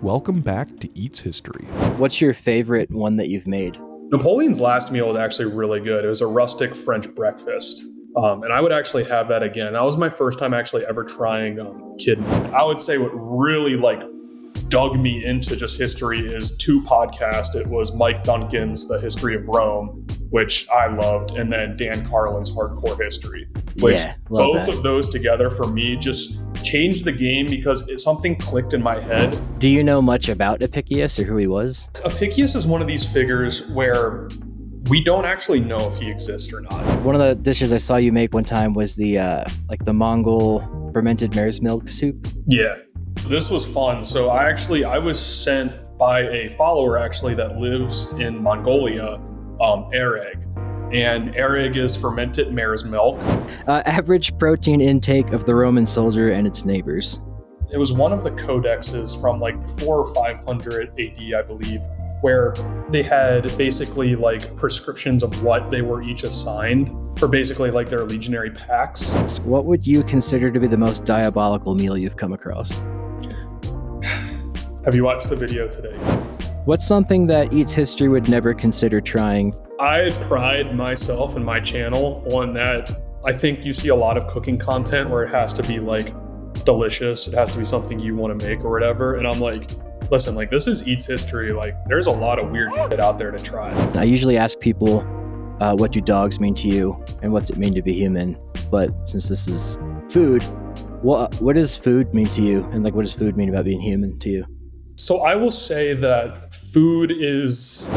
Welcome back to Eats History. What's your favorite one that you've made? Napoleon's last meal was actually really good. It was a rustic French breakfast. And I would actually have that again. That was my first time actually ever trying kid meat. I would say what really dug me into just history is two podcasts. It was Mike Duncan's The History of Rome, which I loved, and then Dan Carlin's Hardcore History. Which both of those together for me just changed the game because something clicked in my head. Do you know much about Apicius or who he was? Apicius is one of these figures where we don't actually know if he exists or not. One of the dishes I saw you make one time was the Mongol fermented mare's milk soup. Yeah, this was fun. So I was sent by a follower actually that lives in Mongolia, Airag. And Airag is fermented mare's milk. Average protein intake of the Roman soldier and its neighbors. It was one of the codexes from 400 or 500 AD, I believe, where they had basically prescriptions of what they were each assigned for basically their legionary packs. What would you consider to be the most diabolical meal you've come across? Have you watched the video today? What's something that Eats History would never consider trying? I pride myself and my channel on that. I think you see a lot of cooking content where it has to be delicious. It has to be something you want to make or whatever. And I'm listen, this is Eats History. There's a lot of weird shit out there to try. I usually ask people, what do dogs mean to you and what's it mean to be human? But since this is food, what does food mean to you? And what does food mean about being human to you? So I will say that food is...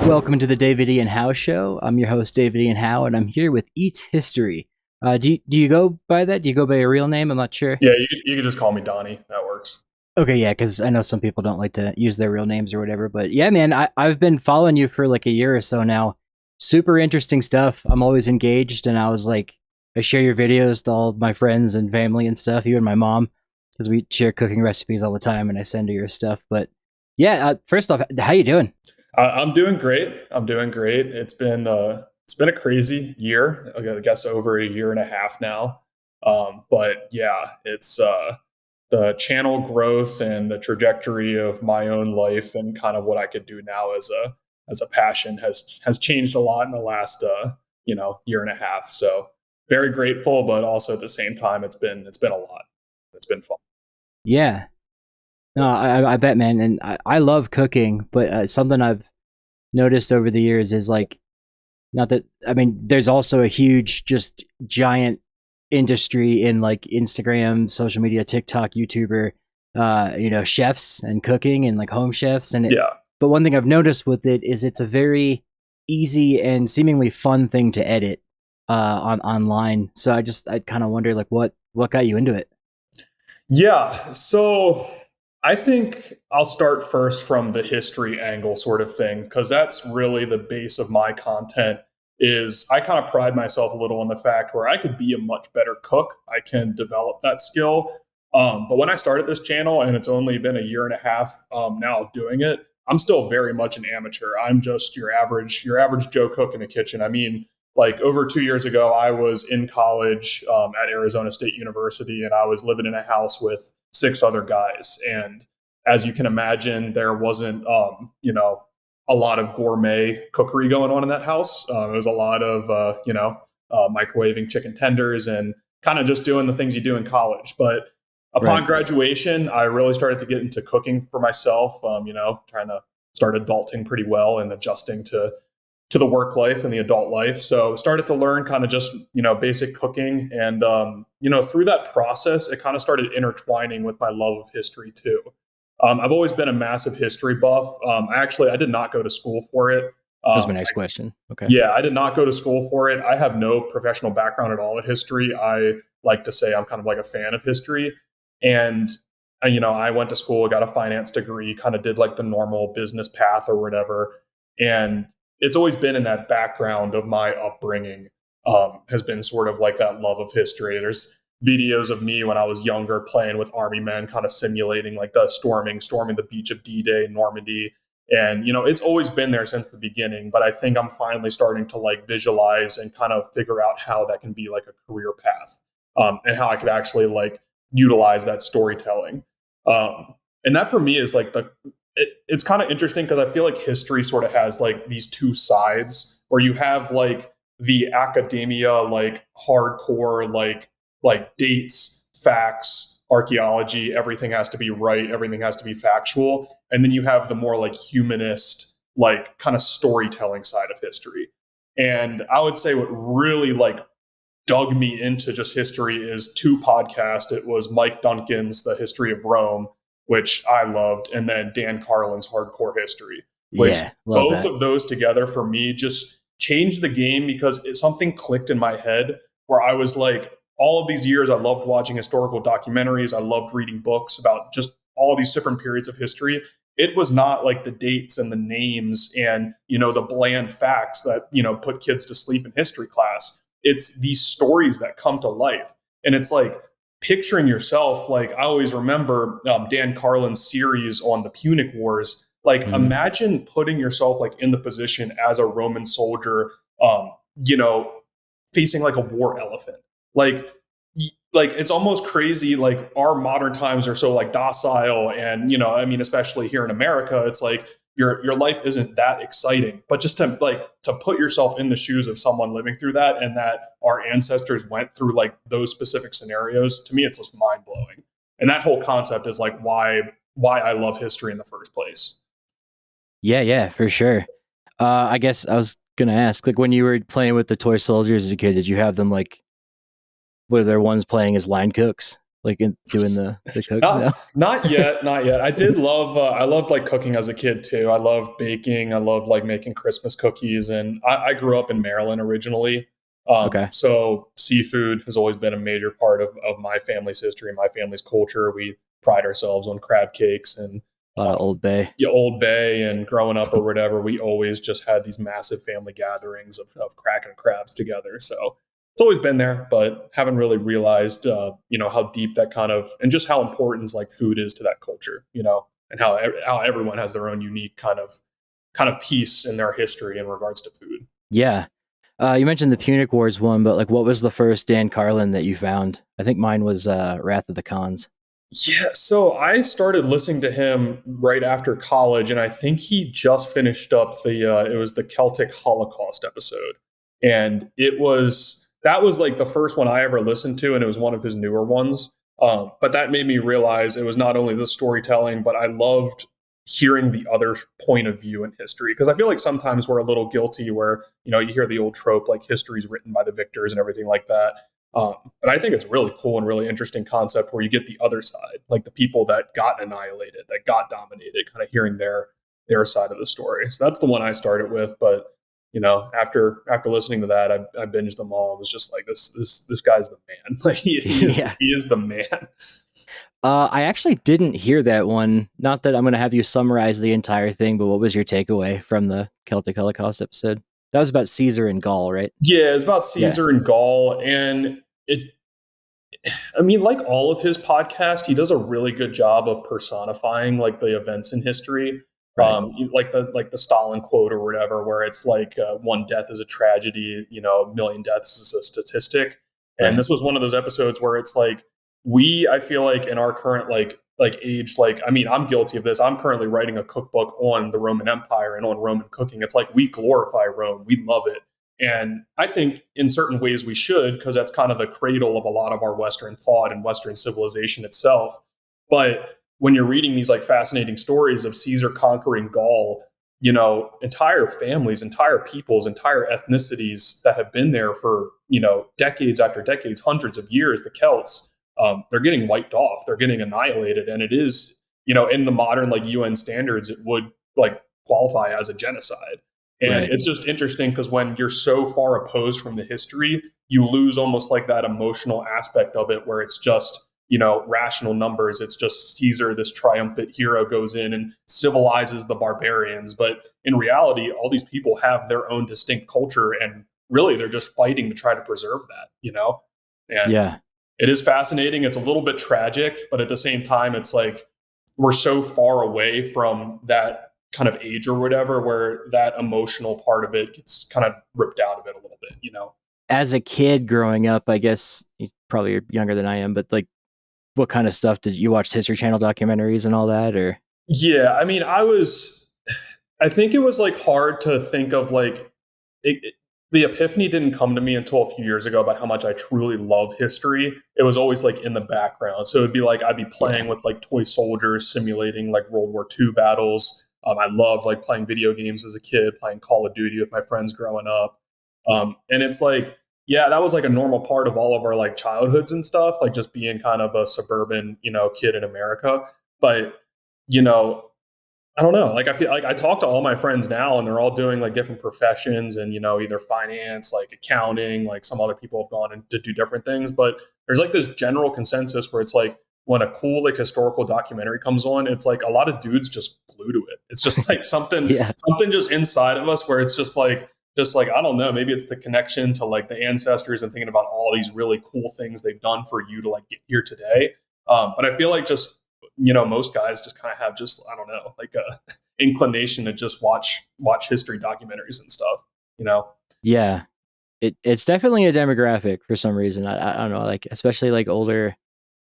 Welcome to the David Ian Howe Show. I'm your host, David Ian Howe, and I'm here with Eats History. Do you go by that? Do you go by a real name? I'm not sure. Yeah, you can just call me Donnie. That works. Okay, yeah, because I know some people don't like to use their real names or whatever. But yeah, man, I've been following you for a year or so now. Super interesting stuff. I'm always engaged, and I share your videos to all my friends and family and stuff, you and my mom, because we share cooking recipes all the time, and I send her your stuff. But yeah, first off, how you doing? I'm doing great. It's been a crazy year. I guess over a year and a half now. But yeah, it's the channel growth and the trajectory of my own life and kind of what I could do now as a passion has changed a lot in the last year and a half. So very grateful, but also at the same time, it's been a lot. It's been fun. Yeah. No, I bet, man. And I love cooking, but something I've noticed over the years is there's also a huge, just giant industry in Instagram, social media, TikTok, YouTuber, chefs and cooking and home chefs. But one thing I've noticed with it is it's a very easy and seemingly fun thing to edit online. So I kind of wonder what got you into it? Yeah. So I think I'll start first from the history angle sort of thing, because that's really the base of my content. Is I kind of pride myself a little on the fact where I could be a much better cook. I can develop that skill. But when I started this channel, and it's only been a year and a half now of doing it, I'm still very much an amateur. I'm just your average Joe cook in a kitchen. I mean, over 2 years ago, I was in college at Arizona State University, and I was living in a house with 6 other guys. And as you can imagine, there wasn't, a lot of gourmet cookery going on in that house. It was a lot of, microwaving chicken tenders and kind of just doing the things you do in college. But upon graduation, I really started to get into cooking for myself, trying to start adulting pretty well and adjusting to the work life and the adult life. So started to learn kind of just, basic cooking. And, through that process, it kind of started intertwining with my love of history too. I've always been a massive history buff. I did not go to school for it. That was my next question. Okay. Yeah, I did not go to school for it. I have no professional background at all in history. I like to say I'm kind of a fan of history. And, I went to school, got a finance degree, kind of did the normal business path or whatever. And it's always been in that background of my upbringing, has been sort of that love of history. There's videos of me when I was younger playing with army men, kind of simulating the storming the beach of D-Day, Normandy. And, it's always been there since the beginning, but I think I'm finally starting to like visualize and kind of figure out how that can be like a career path, and how I could actually like utilize that storytelling. And that for me is like it's kind of interesting because I feel like history sort of has like these two sides where you have like the academia, like hardcore, like dates, facts, archaeology, everything has to be right, everything has to be factual. And then you have the more like humanist, like kind of storytelling side of history. And I would say what really like dug me into just history is two podcasts. It was Mike Duncan's The History of Rome, which I loved, and then Dan Carlin's Hardcore History, which both of those together for me just changed the game because something clicked in my head where I was like, all of these years, I loved watching historical documentaries. I loved reading books about just all these different periods of history. It was not like the dates and the names and, the bland facts that, put kids to sleep in history class. It's these stories that come to life. And it's like picturing yourself, like I always remember Dan Carlin's series on the Punic Wars. Like imagine putting yourself like in the position as a Roman soldier, facing like a war elephant. Like it's almost crazy. Like our modern times are so like docile and, especially here in America, it's like your life isn't that exciting, but just to put yourself in the shoes of someone living through that and that our ancestors went through like those specific scenarios, to me, it's just mind blowing. And that whole concept is like why I love history in the first place. Yeah, for sure. I guess I was going to ask, like when you were playing with the toy soldiers as a kid, did you have them like, were there ones playing as line cooks? Like doing the cook? Not yet. I did love, I loved like cooking as a kid too. I loved baking. I loved like making Christmas cookies. And I grew up in Maryland originally. So seafood has always been a major part of my family's history and my family's culture. We pride ourselves on crab cakes and a lot of Old Bay. Yeah, Old Bay, and growing up or whatever, we always just had these massive family gatherings of cracking crabs together. So it's always been there, but haven't really realized, how deep that kind of, and just how important like food is to that culture, and how everyone has their own unique kind of piece in their history in regards to food. Yeah. You mentioned the Punic Wars one, but like, what was the first Dan Carlin that you found? I think mine was Wrath of the Khans. Yeah, so I started listening to him right after college, and I think he just finished up it was the Celtic Holocaust episode, and that was like the first one I ever listened to, and it was one of his newer ones. But that made me realize it was not only the storytelling, but I loved hearing the other point of view in history, because I feel like sometimes we're a little guilty where, you hear the old trope, like history's written by the victors and everything like that. But I think it's really cool and really interesting concept where you get the other side, like the people that got annihilated, that got dominated, kind of hearing their side of the story. So that's the one I started with. But after listening to that, I binged them all. I was just like, this guy's the man. Like he is the man. I actually didn't hear that one. Not that I'm going to have you summarize the entire thing, but what was your takeaway from the Celtic Holocaust episode? That was about Caesar and Gaul, right? Yeah, it's about Caesar and Gaul. And like all of his podcasts, he does a really good job of personifying like the events in history. Right. Like the Stalin quote or whatever, where it's like one death is a tragedy, a million deaths is a statistic. And This was one of those episodes where it's like, I feel like in our current like age, I'm guilty of this. I'm currently writing a cookbook on the Roman Empire and on Roman cooking. It's like we glorify Rome. We love it. And I think in certain ways we should, because that's kind of the cradle of a lot of our Western thought and Western civilization itself. But when you're reading these like fascinating stories of Caesar conquering Gaul, entire families, entire peoples, entire ethnicities that have been there for, decades after decades, hundreds of years, the Celts, they're getting wiped off. They're getting annihilated. And it is, in the modern like UN standards, it would like qualify as a genocide. And It's just interesting because when you're so far opposed from the history, you lose almost like that emotional aspect of it where it's just, rational numbers. It's just Caesar, this triumphant hero, goes in and civilizes the barbarians. But in reality, all these people have their own distinct culture, and really they're just fighting to try to preserve that, And it is fascinating. It's a little bit tragic, but at the same time, it's like we're so far away from that kind of age or whatever, where that emotional part of it gets kind of ripped out of it a little bit, you know? As a kid growing up, I guess you probably are younger than I am, but like, what kind of stuff did you watch? History Channel documentaries and all that, or? Yeah, I mean, I think it was like hard to think of like, the epiphany didn't come to me until a few years ago about how much I truly love history. It was always like in the background. So it'd be like, I'd be playing with like toy soldiers, simulating like World War II battles. I loved like playing video games as a kid, playing Call of Duty with my friends growing up. And it's like, yeah, that was like a normal part of all of our like childhoods and stuff, like just being kind of a suburban, you know, kid in America. But, you know, I don't know. Like, I feel like I talk to all my friends now and they're all doing like different professions and, you know, either finance, like accounting, like some other people have gone to do different things. But there's like this general consensus where it's like when a cool, like historical documentary comes on, it's like a lot of dudes just glue to it. It's just like something, something just inside of us where it's just like, I don't know, maybe it's the connection to like the ancestors and thinking about all these really cool things they've done for you to like get here today. But I feel like just, you know, most guys just kind of have just, I don't know, like a inclination to just watch history documentaries and stuff, you know? Yeah. It's definitely a demographic for some reason. I don't know, like, especially like older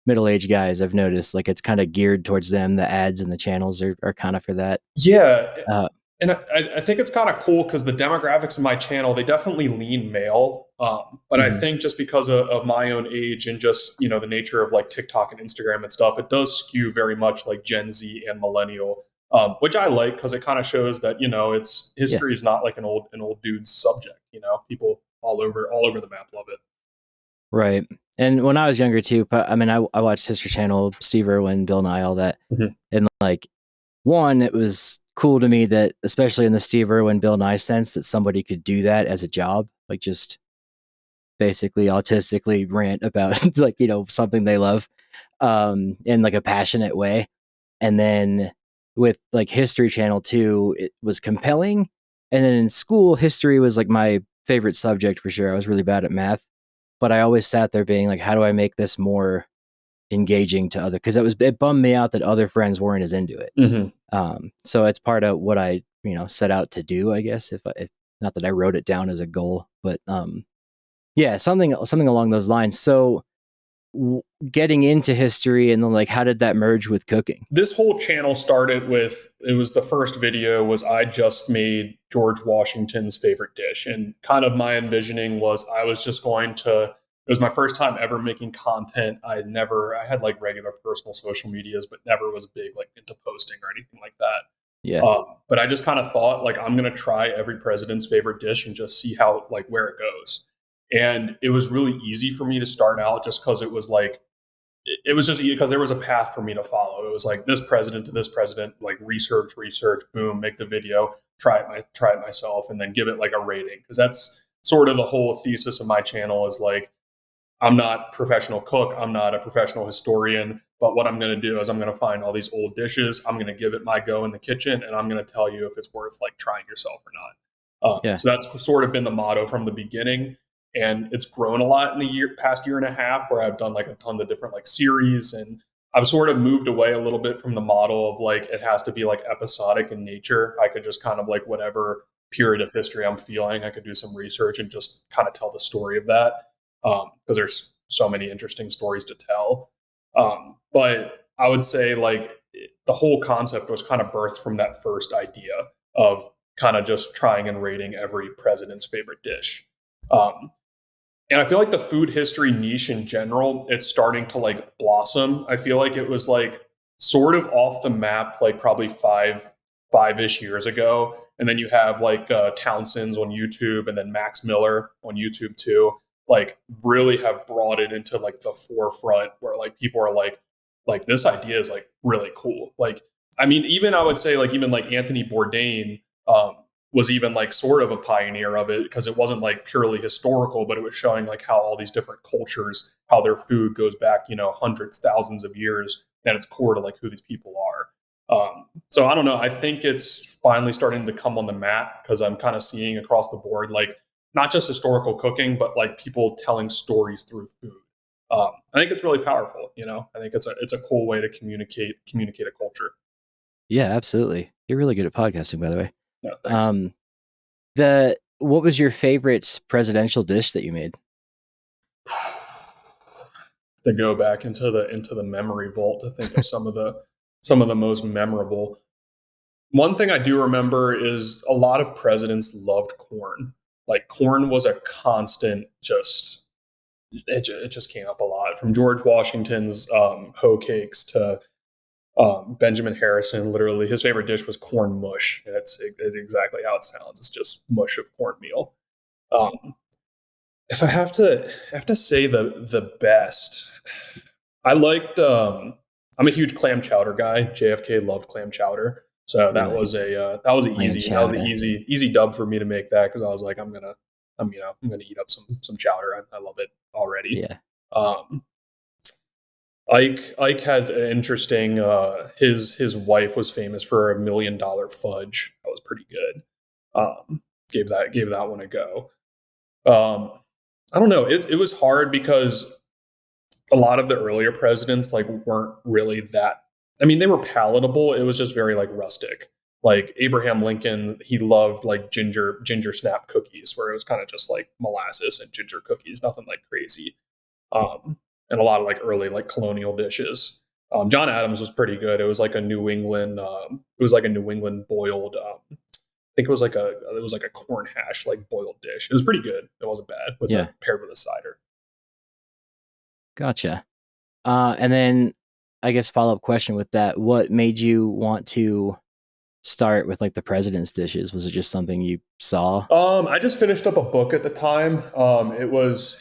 middle-aged guys, I've noticed like it's kind of geared towards them. The ads and the channels are kind of for that. Yeah. And I think it's kind of cool because the demographics of my channel, they definitely lean male. But I think just because of my own age and just, you know, the nature of like TikTok and Instagram and stuff, it does skew very much like Gen Z and millennial, which I like because it kind of shows that, you know, it's history is not like an old dude's subject. You know, people all over the map love it. Right. And when I was younger too, I mean, I watched History Channel, Steve Irwin, Bill Nye, all that. And like, one, it was cool to me that, especially in the Steve Irwin, Bill Nye sense, that somebody could do that as a job, like just basically autistically rant about like, you know, something they love, in like a passionate way. And then with like History Channel too, it was compelling. And then in school, history was like my favorite subject for sure. I was really bad at math, but I always sat there being like, how do I make this more engaging to other, because it bummed me out that other friends weren't as into it. So it's part of what I, you know, set out to do, I guess, if not that I wrote it down as a goal, but yeah, something along those lines. So getting into history, and then like, how did that merge with cooking? This whole channel started with, it was the first video was I just made George Washington's favorite dish, and kind of my envisioning was I was just going to, it was my first time ever making content. I had like regular personal social medias, but never was big like into posting or anything like that. Yeah. But I just kind of thought like, I'm going to try every president's favorite dish and just see how, like, where it goes. And it was really easy for me to start out just because it was like, it was just because there was a path for me to follow. It was like this president to this president, like research, boom, make the video, try it myself, and then give it like a rating. Because that's sort of the whole thesis of my channel is like, I'm not a professional cook, I'm not a professional historian, but what I'm going to do is I'm going to find all these old dishes, I'm going to give it my go in the kitchen, and I'm going to tell you if it's worth like trying yourself or not. So that's sort of been the motto from the beginning. And it's grown a lot in the past year and a half, where I've done like a ton of different like series, and I've sort of moved away a little bit from the model of like, it has to be like episodic in nature. I could just kind of like whatever period of history I'm feeling, I could do some research and just kind of tell the story of that. Because there's so many interesting stories to tell. But I would say like the whole concept was kind of birthed from that first idea of kind of just trying and rating every president's favorite dish. And I feel like the food history niche in general, it's starting to like blossom. I feel like it was like sort of off the map, like probably five-ish years ago. And then you have like Townsend's on YouTube, and then Max Miller on YouTube too, like really have brought it into like the forefront, where like people are like this idea is like really cool. Like, I mean, even I would say like even like Anthony Bourdain, was even like sort of a pioneer of it, because it wasn't like purely historical, but it was showing like how all these different cultures, how their food goes back, you know, hundreds, thousands of years, and it's core to like who these people are. So I don't know. I think it's finally starting to come on the map, because I'm kind of seeing across the board, like not just historical cooking, but like people telling stories through food. I think it's really powerful. You know, I think it's a cool way to communicate a culture. Yeah, absolutely. You're really good at podcasting, by the way. No, thanks. What was your favorite presidential dish that you made? To go back into the memory vault to think of some of the most memorable. One thing I do remember is a lot of presidents loved corn. Like corn was a constant, it just came up a lot, from George Washington's hoe cakes to Benjamin Harrison. Literally, his favorite dish was corn mush. And it's exactly how it sounds. It's just mush of cornmeal. Um, if I have to say the best, I liked. I'm a huge clam chowder guy. JFK loved clam chowder, so that was an easy dub for me to make that, because I was like, I'm gonna eat up some chowder. I love it already. Yeah. Ike had an interesting. His wife was famous for $1 million fudge. That was pretty good. Gave that one a go. I don't know. It was hard because a lot of the earlier presidents like weren't really that. I mean, they were palatable. It was just very like rustic. Like Abraham Lincoln, he loved like ginger snap cookies, where it was kind of just like molasses and ginger cookies, nothing like crazy. And a lot of like early like colonial dishes. John Adams was pretty good. It was like a New England. Boiled. I think it was like a corn hash like boiled dish. It was pretty good. It wasn't bad paired with a cider. Gotcha. And then I guess follow-up question with that: what made you want to start with like the president's dishes? Was it just something you saw? I just finished up a book at the time. It was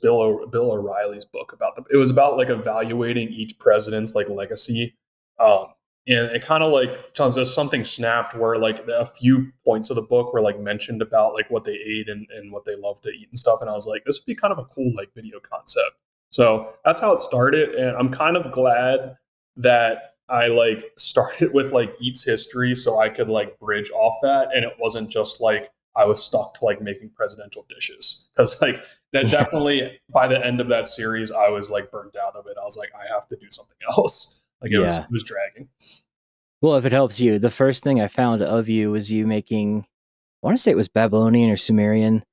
Bill O'Reilly's book it was about like evaluating each president's like legacy. And it kind of like just something snapped where like a few points of the book were like mentioned about like what they ate and what they loved to eat and stuff. And I was like, this would be kind of a cool like video concept. So that's how it started. And I'm kind of glad that I like started with like Eats history, so I could like bridge off that. And it wasn't just like I was stuck to like making presidential dishes, because like that definitely by the end of that series, I was like burnt out of it. I was like, I have to do something else. Like it was dragging. Well, if it helps you, the first thing I found of you was you making, I want to say it was Babylonian or Sumerian,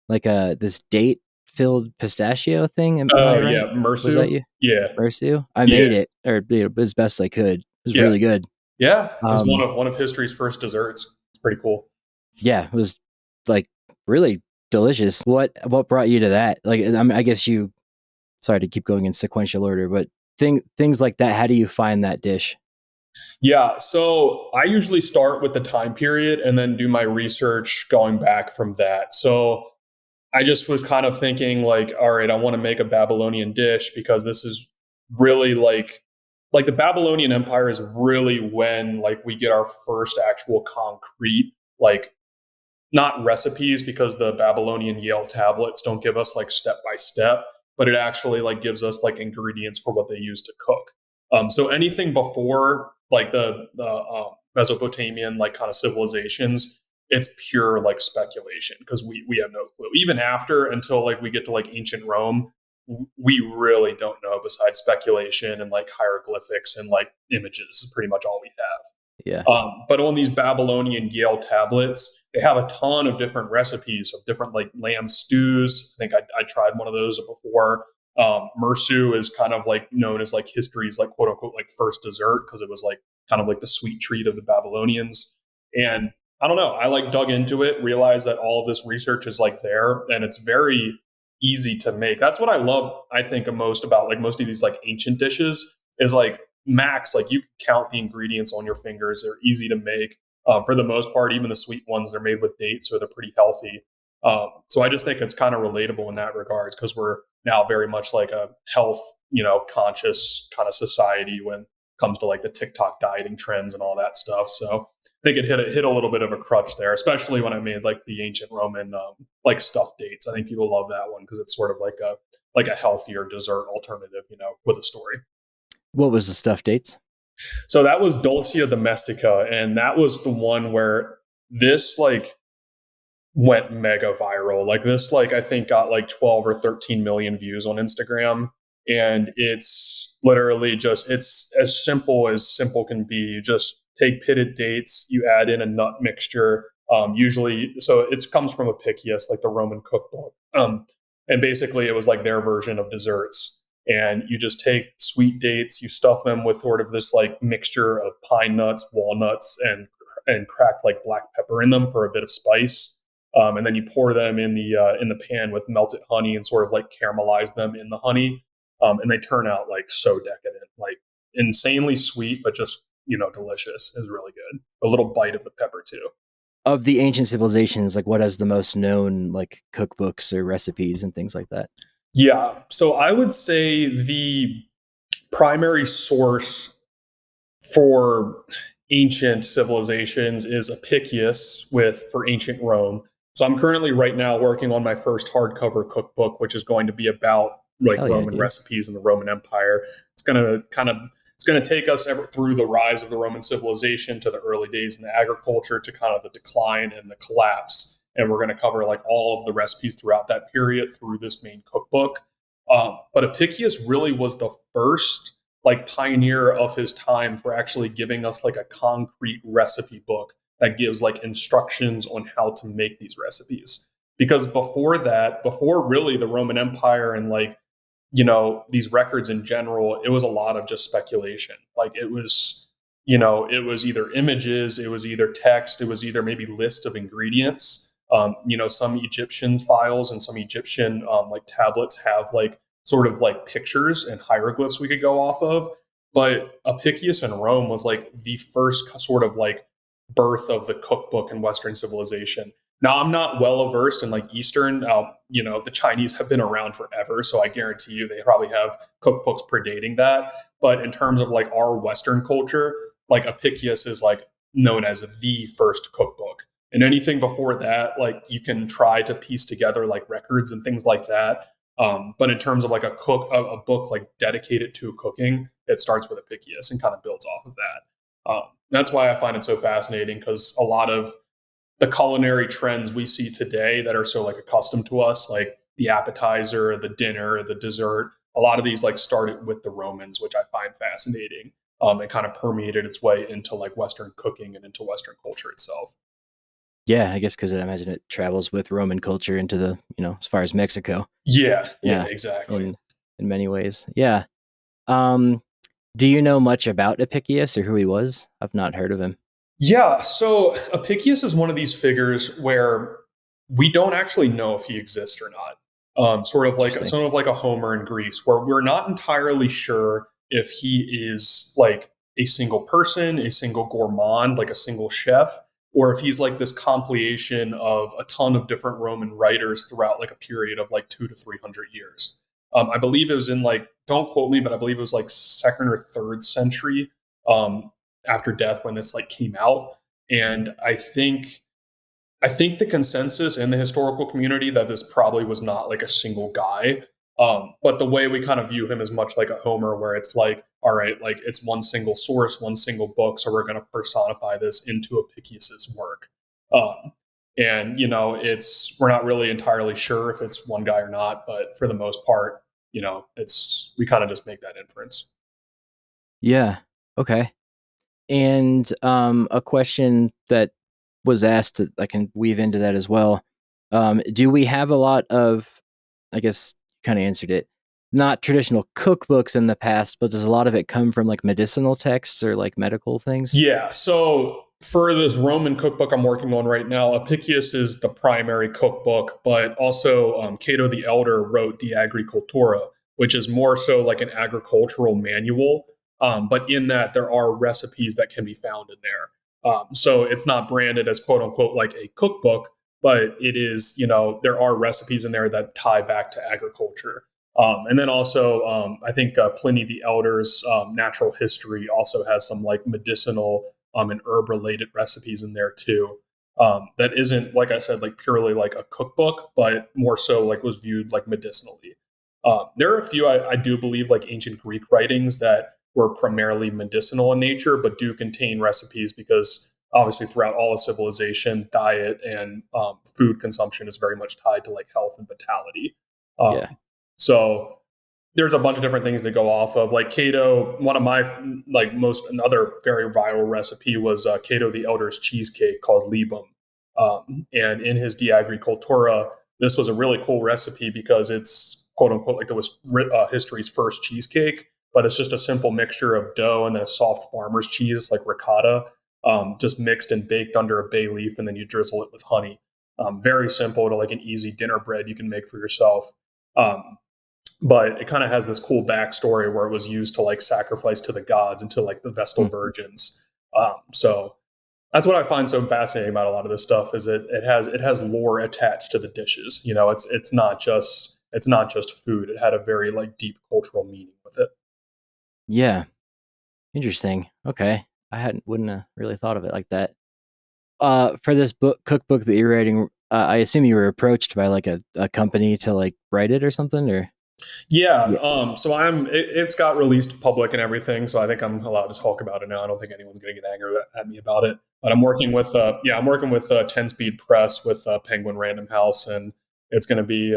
like this date-filled pistachio thing. Oh yeah, Mersu. Was that you? Yeah, Mersu. I made it, or as best I could. It was really good. Yeah, it was one of history's first desserts. It's pretty cool. Yeah, it was like really delicious. What brought you to that? Like, I guess you. Sorry to keep going in sequential order, but things like that. How do you find that dish? Yeah, so I usually start with the time period and then do my research going back from that. So I just was kind of thinking like, all right, I want to make a Babylonian dish, because this is really like the Babylonian Empire is really when like we get our first actual concrete, like not recipes, because the Babylonian Yale tablets don't give us like step by step, but it actually like gives us like ingredients for what they use to cook. So anything before like the Mesopotamian like kind of civilizations, it's pure like speculation, because we have no clue. Even after, until like we get to like ancient Rome, we really don't know, besides speculation and like hieroglyphics and like images is pretty much all we have. Yeah. But on these Babylonian Yale tablets, they have a ton of different recipes of different like lamb stews. I think I tried one of those before. Mersu is kind of like known as like history's like quote unquote like first dessert, because it was like kind of like the sweet treat of the Babylonians. And I don't know, I like dug into it, realized that all of this research is like there, and it's very easy to make. That's what I love, I think, most about like most of these like ancient dishes is like max, like you can count the ingredients on your fingers. They're easy to make. For the most part, even the sweet ones, they're made with dates, so they're pretty healthy. So I just think it's kind of relatable in that regards, because we're now very much like a health, conscious kind of society when it comes to like the TikTok dieting trends and all that stuff. So I think it hit a little bit of a crutch there, especially when I made like the ancient Roman like stuffed dates. I think people love that one because it's sort of like a healthier dessert alternative, with a story. What was the stuffed dates? So that was Dulcia Domestica, and that was the one where this like went mega viral. Like this, like I think got like 12 or 13 million views on Instagram, and it's literally just, it's as simple can be. You just take pitted dates, you add in a nut mixture. Usually, so it comes from Apicius, like the Roman cookbook. And basically it was like their version of desserts. And you just take sweet dates, you stuff them with sort of this like mixture of pine nuts, walnuts, and cracked like black pepper in them for a bit of spice. And then you pour them in the pan with melted honey and sort of like caramelize them in the honey. And they turn out like so decadent, like insanely sweet, but just, delicious. Is really good. A little bite of the pepper too. Of the ancient civilizations, like what has the most known like cookbooks or recipes and things like that? Yeah. So I would say the primary source for ancient civilizations is Apicius for ancient Rome. So I'm currently right now working on my first hardcover cookbook, which is going to be about like Roman recipes in the Roman Empire. It's going to take us through the rise of the Roman civilization to the early days in the agriculture to kind of the decline and the collapse. And we're going to cover like all of the recipes throughout that period through this main cookbook. But Apicius really was the first like pioneer of his time for actually giving us like a concrete recipe book that gives like instructions on how to make these recipes. Because before really the Roman Empire and like, these records in general, it was a lot of just speculation. Like it was either images, it was either text, it was either maybe list of ingredients. Some Egyptian files and some Egyptian like tablets have like sort of like pictures and hieroglyphs we could go off of. But Apicius in Rome was like the first sort of like birth of the cookbook in Western civilization. Now, I'm not well versed in like Eastern, the Chinese have been around forever. So I guarantee you they probably have cookbooks predating that. But in terms of like our Western culture, like Apicius is like known as the first cookbook. And anything before that, like you can try to piece together like records and things like that. But in terms of like a book like dedicated to cooking, it starts with Apicius and kind of builds off of that. That's why I find it so fascinating, because a lot of the culinary trends we see today that are so like accustomed to us, like the appetizer, the dinner, the dessert, a lot of these like started with the Romans, which I find fascinating. It kind of permeated its way into like Western cooking and into Western culture itself. Yeah, I guess because I imagine it travels with Roman culture into the, as far as Mexico. Yeah, exactly. In many ways. Yeah. Do you know much about Apicius or who he was? I've not heard of him. Yeah, so Apicius is one of these figures where we don't actually know if he exists or not. Sort of like a Homer in Greece, where we're not entirely sure if he is like a single person, a single gourmand, like a single chef, or if he's like this compilation of a ton of different Roman writers throughout like a period of like 200 to 300 years. I believe it was in like, don't quote me, but I believe it was like 2nd or 3rd century after death when this like came out. And I think the consensus in the historical community that this probably was not like a single guy. But the way we kind of view him is much like a Homer, where it's like, all right, like it's one single source, one single book. So we're going to personify this into Apicius's work. And, we're not really entirely sure if it's one guy or not, but for the most part, we kind of just make that inference. Yeah. Okay. And a question that was asked that I can weave into that as well. Do we have a lot of, I guess, kind of answered it, not traditional cookbooks in the past, but does a lot of it come from like medicinal texts or like medical things? Yeah. So for this Roman cookbook I'm working on right now, Apicius is the primary cookbook, but also Cato the Elder wrote De Agricultura, which is more so like an agricultural manual. But in that, there are recipes that can be found in there. So it's not branded as quote unquote like a cookbook, but it is, there are recipes in there that tie back to agriculture. And then also, I think Pliny the Elder's Natural History also has some like medicinal and herb related recipes in there too. That isn't, like I said, like purely like a cookbook, but more so like was viewed like medicinally. There are a few, I do believe, like ancient Greek writings that were primarily medicinal in nature, but do contain recipes because obviously throughout all of civilization, diet and food consumption is very much tied to like health and vitality. So there's a bunch of different things to go off of. Like Cato, one of my another very viral recipe was Cato the Elder's cheesecake called Libum. And in his De Agricultura, this was a really cool recipe because it's quote unquote like it was history's first cheesecake, but it's just a simple mixture of dough and then a soft farmer's cheese like ricotta, just mixed and baked under a bay leaf, and then you drizzle it with honey. Very simple to like an easy dinner bread you can make for yourself. But it kind of has this cool backstory where it was used to like sacrifice to the gods and to like the Vestal virgins. So that's what I find so fascinating about a lot of this stuff is it has lore attached to the dishes. You know, it's not just food. It had a very like deep cultural meaning with it. Yeah, interesting. Okay, wouldn't have really thought of it like that. For this cookbook that you're writing, I assume you were approached by like a company to like write it or something, or? Yeah. So it's got released public and everything. So I think I'm allowed to talk about it now. I don't think anyone's going to get angry at me about it, but I'm working with 10 Speed Press with Penguin Random House, and it's going to be,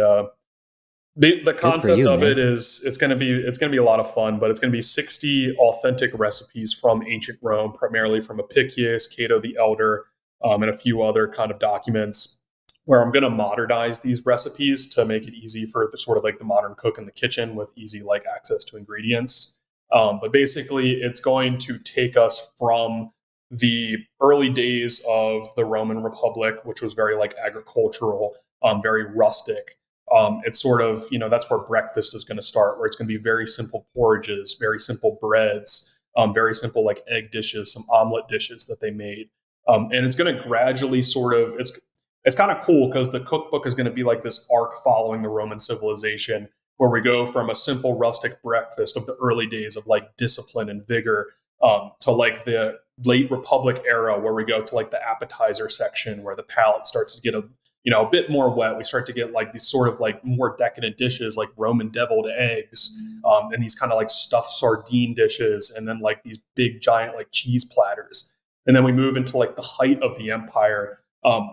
the concept of it is it's going to be a lot of fun, but it's going to be 60 authentic recipes from ancient Rome, primarily from Apicius, Cato the Elder, and a few other kind of documents, where I'm going to modernize these recipes to make it easy for the sort of like the modern cook in the kitchen with easy like access to ingredients. But basically, it's going to take us from the early days of the Roman Republic, which was very like agricultural, very rustic. It's sort of, that's where breakfast is going to start, where it's going to be very simple porridges, very simple breads, very simple like egg dishes, some omelet dishes that they made. And it's going to gradually it's kind of cool because the cookbook is going to be like this arc following the Roman civilization, where we go from a simple rustic breakfast of the early days of like discipline and vigor, to like the late Republic era, where we go to like the appetizer section, where the palate starts to get a bit more wet. We start to get like these sort of like more decadent dishes like Roman deviled eggs, and these kind of like stuffed sardine dishes, and then like these big giant like cheese platters. And then we move into like the height of the empire,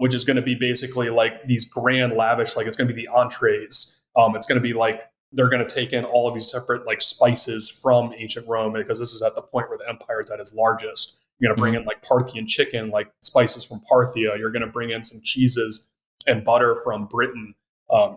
which is going to be basically like these grand lavish, like it's going to be the entrees. It's going to be like they're going to take in all of these separate like spices from ancient Rome, because this is at the point where the empire is at its largest. You're going to bring in like Parthian chicken, like spices from Parthia. You're going to bring in some cheeses and butter from Britain.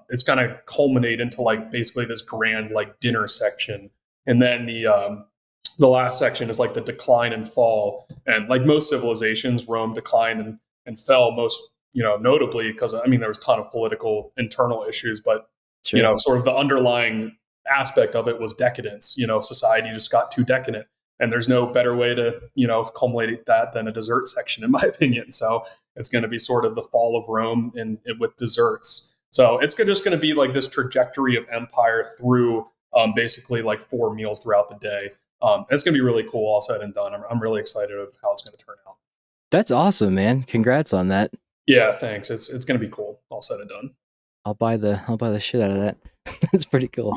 It's going to culminate into like basically this grand like dinner section. And then the last section is like the decline and fall. And like most civilizations, Rome declined and fell most, notably because, there was a ton of political internal issues, but, sure. Sort of the underlying aspect of it was decadence. Society just got too decadent, and there's no better way to, culminate that than a dessert section, in my opinion. So it's going to be sort of the fall of Rome with desserts. So it's just going to be like this trajectory of empire through basically like 4 meals throughout the day. It's going to be really cool, all said and done. I'm really excited of how it's going to turn out. That's awesome, man. Congrats on that. Yeah, thanks. It's going to be cool, all said and done. I'll buy the shit out of that. That's pretty cool.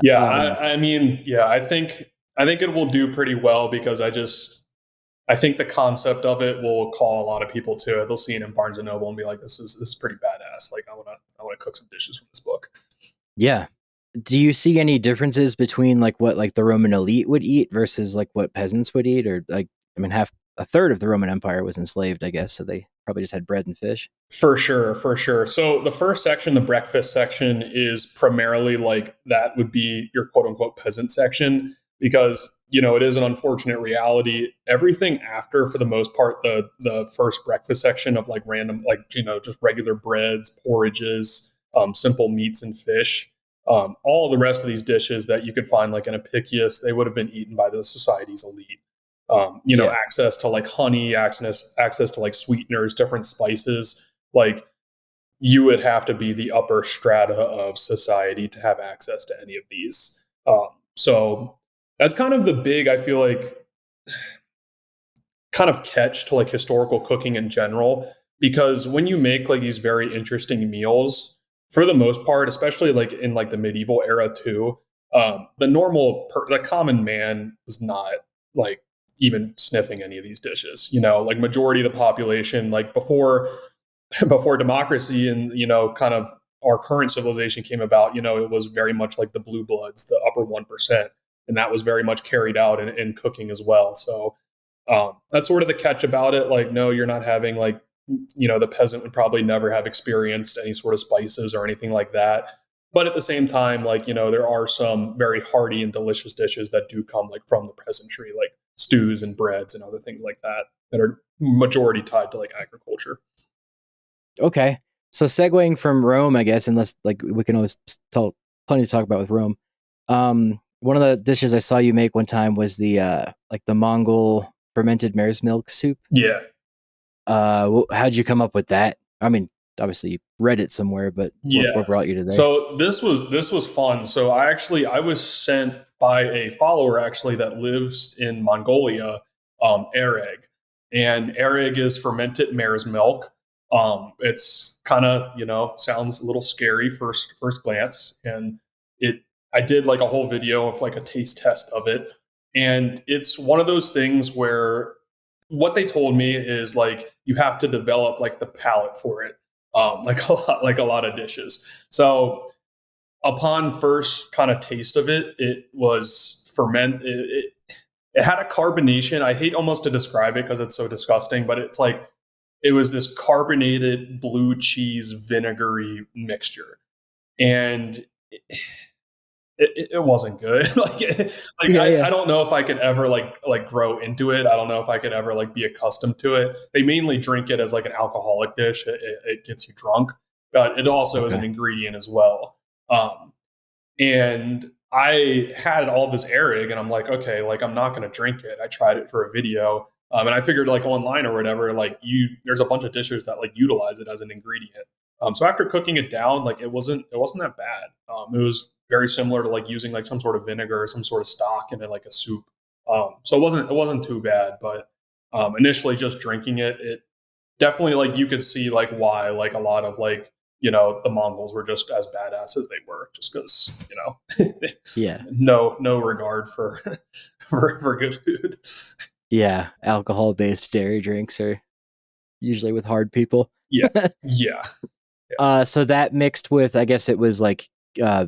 Yeah, I think it will do pretty well, because I think the concept of it will call a lot of people to it. They'll see it in Barnes and Noble and be like, this is pretty badass. Like, I want to cook some dishes from this book. Yeah. Do you see any differences between like what like the Roman elite would eat versus like what peasants would eat? Or like, a third of the Roman Empire was enslaved, I guess. So they probably just had bread and fish. For sure. So the first section, the breakfast section, is primarily like that would be your quote unquote peasant section, because, it is an unfortunate reality. Everything after, for the most part, the first breakfast section of like random, like, just regular breads, porridges, simple meats and fish, all the rest of these dishes that you could find like in Apicius, they would have been eaten by the society's elite. Access to like honey, access to like sweeteners, different spices. Like, you would have to be the upper strata of society to have access to any of these. So that's kind of the big, I feel like, kind of catch to like historical cooking in general, because when you make like these very interesting meals, for the most part, especially like in like the medieval era too, the common man was not like even sniffing any of these dishes. Like majority of the population, like before democracy and kind of our current civilization came about, it was very much like the blue bloods, the upper 1%. And that was very much carried out in cooking as well. So that's sort of the catch about it. Like, no, you're not having like, the peasant would probably never have experienced any sort of spices or anything like that. But at the same time, like, there are some very hearty and delicious dishes that do come like from the peasantry, like stews and breads and other things like that are majority tied to like agriculture. Okay. So segueing from Rome, I guess, unless like we can always tell plenty to talk about with Rome. One of the dishes I saw you make one time was the like the Mongol fermented mare's milk soup. Yeah. How'd you come up with that? I mean, obviously you read it somewhere, but what brought you to there? So this was fun. So I was sent by a follower actually that lives in Mongolia, Airag, and Airag is fermented mare's milk. It's kind of sounds a little scary first glance, and I did like a whole video of like a taste test of it, and it's one of those things where what they told me is like you have to develop like the palate for it. Like a lot of dishes. So upon first kind of taste of it, it was it had a carbonation. I hate almost to describe it because it's so disgusting, but it's like it was this carbonated blue cheese vinegary mixture, and it wasn't good. I don't know if I could ever like grow into it. I don't know if I could ever like be accustomed to it. They mainly drink it as like an alcoholic dish. It gets you drunk, but it also is an ingredient as well. And I had all this Airag, and I'm like, okay, like I'm not going to drink it. I tried it for a video, and I figured like online or whatever, like there's a bunch of dishes that like utilize it as an ingredient. So after cooking it down, like it wasn't that bad. It was very similar to like using like some sort of vinegar or some sort of stock in like a soup. So it wasn't too bad, but initially just drinking it definitely like you could see like why like a lot of like the Mongols were just as badass as they were, just because no regard for for good food. Yeah, alcohol-based dairy drinks are usually with hard people. Yeah. So that mixed with, I guess it was like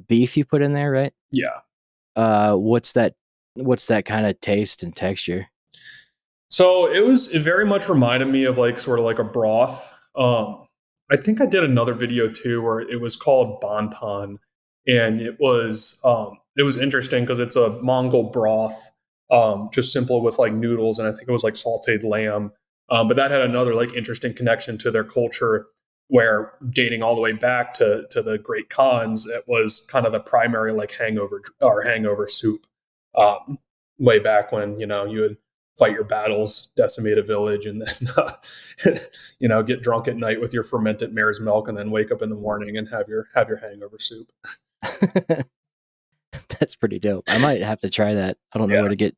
beef you put in there, right? Yeah. What's that kind of taste and texture? So it very much reminded me of like sort of like a broth. I think I did another video too where it was called Bantan, and it was interesting because it's a Mongol broth, just simple with like noodles, and I think it was like sauteed lamb. But that had another like interesting connection to their culture, where dating all the way back to the Great Khans, it was kind of the primary like hangover soup. Way back when you would fight your battles, decimate a village, and then get drunk at night with your fermented mare's milk, and then wake up in the morning and have your hangover soup. That's pretty dope. I might have to try that. I don't know where to get.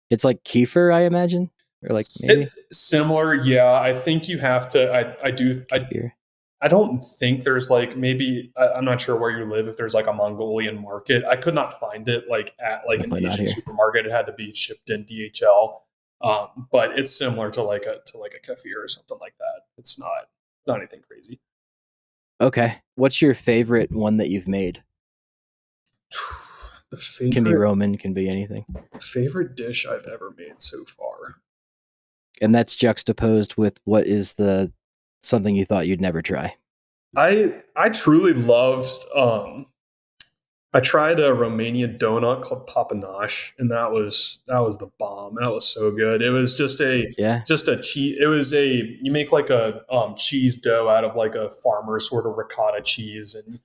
It's like kefir, I imagine, or like maybe similar. Yeah, I think you have to. I don't think there's like maybe I'm not sure where you live if there's like a Mongolian market. I could not find it like at like an Asian supermarket. It had to be shipped in DHL. But it's similar to like a kefir or something like that. It's not anything crazy. Okay, what's your favorite one that you've made? The favorite can be Roman, can be anything. Favorite dish I've ever made so far, and that's juxtaposed with what is something you thought you'd never try. I truly loved. I tried a Romanian donut called Papanași, and that was the bomb. That was so good. It was just a cheese. It was you make like a cheese dough out of like a farmer's sort of ricotta cheese, and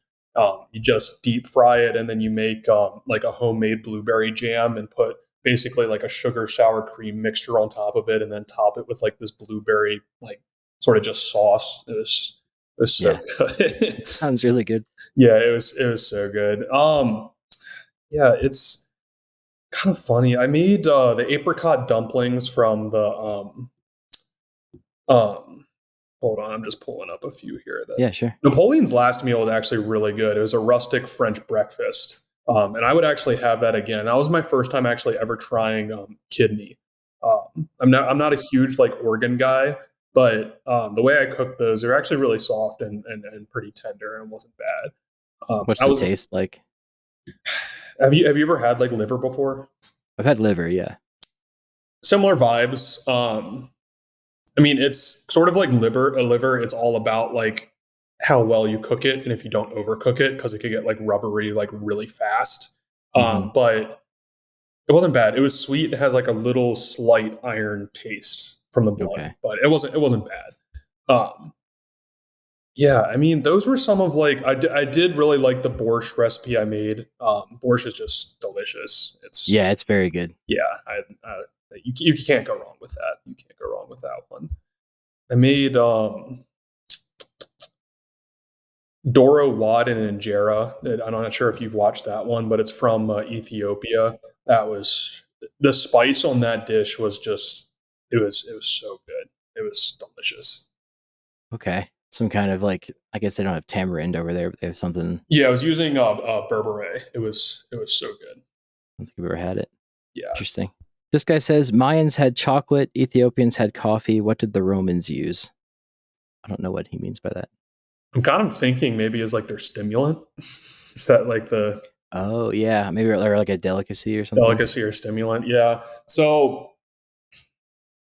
you just deep fry it, and then you make like a homemade blueberry jam and put basically like a sugar sour cream mixture on top of it, and then top it with like this blueberry like sort of just sauce. It was so good. It sounds really good. Yeah, it was so good. Yeah, it's kind of funny. I made the apricot dumplings from the hold on, I'm just pulling up a few here. Yeah, sure. Napoleon's last meal was actually really good. It was a rustic French breakfast. And I would actually have that again. That was my first time actually ever trying kidney. I'm not a huge like organ guy, but the way I cooked those, they're actually really soft and pretty tender, and wasn't bad. What's the taste like? Have you ever had like liver before? I've had liver, yeah. Similar vibes. I mean, it's sort of like liver. It's all about like how well you cook it and if you don't overcook it, because it could get like rubbery like really fast. But it wasn't bad. It was sweet. It has like a little slight iron taste from the blood, but it wasn't bad. Yeah, I mean, those were some of like I did really like the borscht recipe I made. Borscht is just delicious. It's very good. Yeah, you can't go wrong with that. You can't go wrong with that one. I made Doro wad and Injera. I'm not sure if you've watched that one, but it's from Ethiopia. That was the spice on that dish was just it was so good. It was delicious. Okay. Some kind of like, I guess they don't have tamarind over there, but they have something. Yeah, I was using berbere. It was so good. I don't think I've ever had it. Yeah. Interesting. This guy says Mayans had chocolate, Ethiopians had coffee. What did the Romans use? I don't know what he means by that. I'm kind of thinking maybe as like their stimulant. Is that like the... Oh, yeah. Maybe or like a delicacy or something. Delicacy or stimulant, yeah. So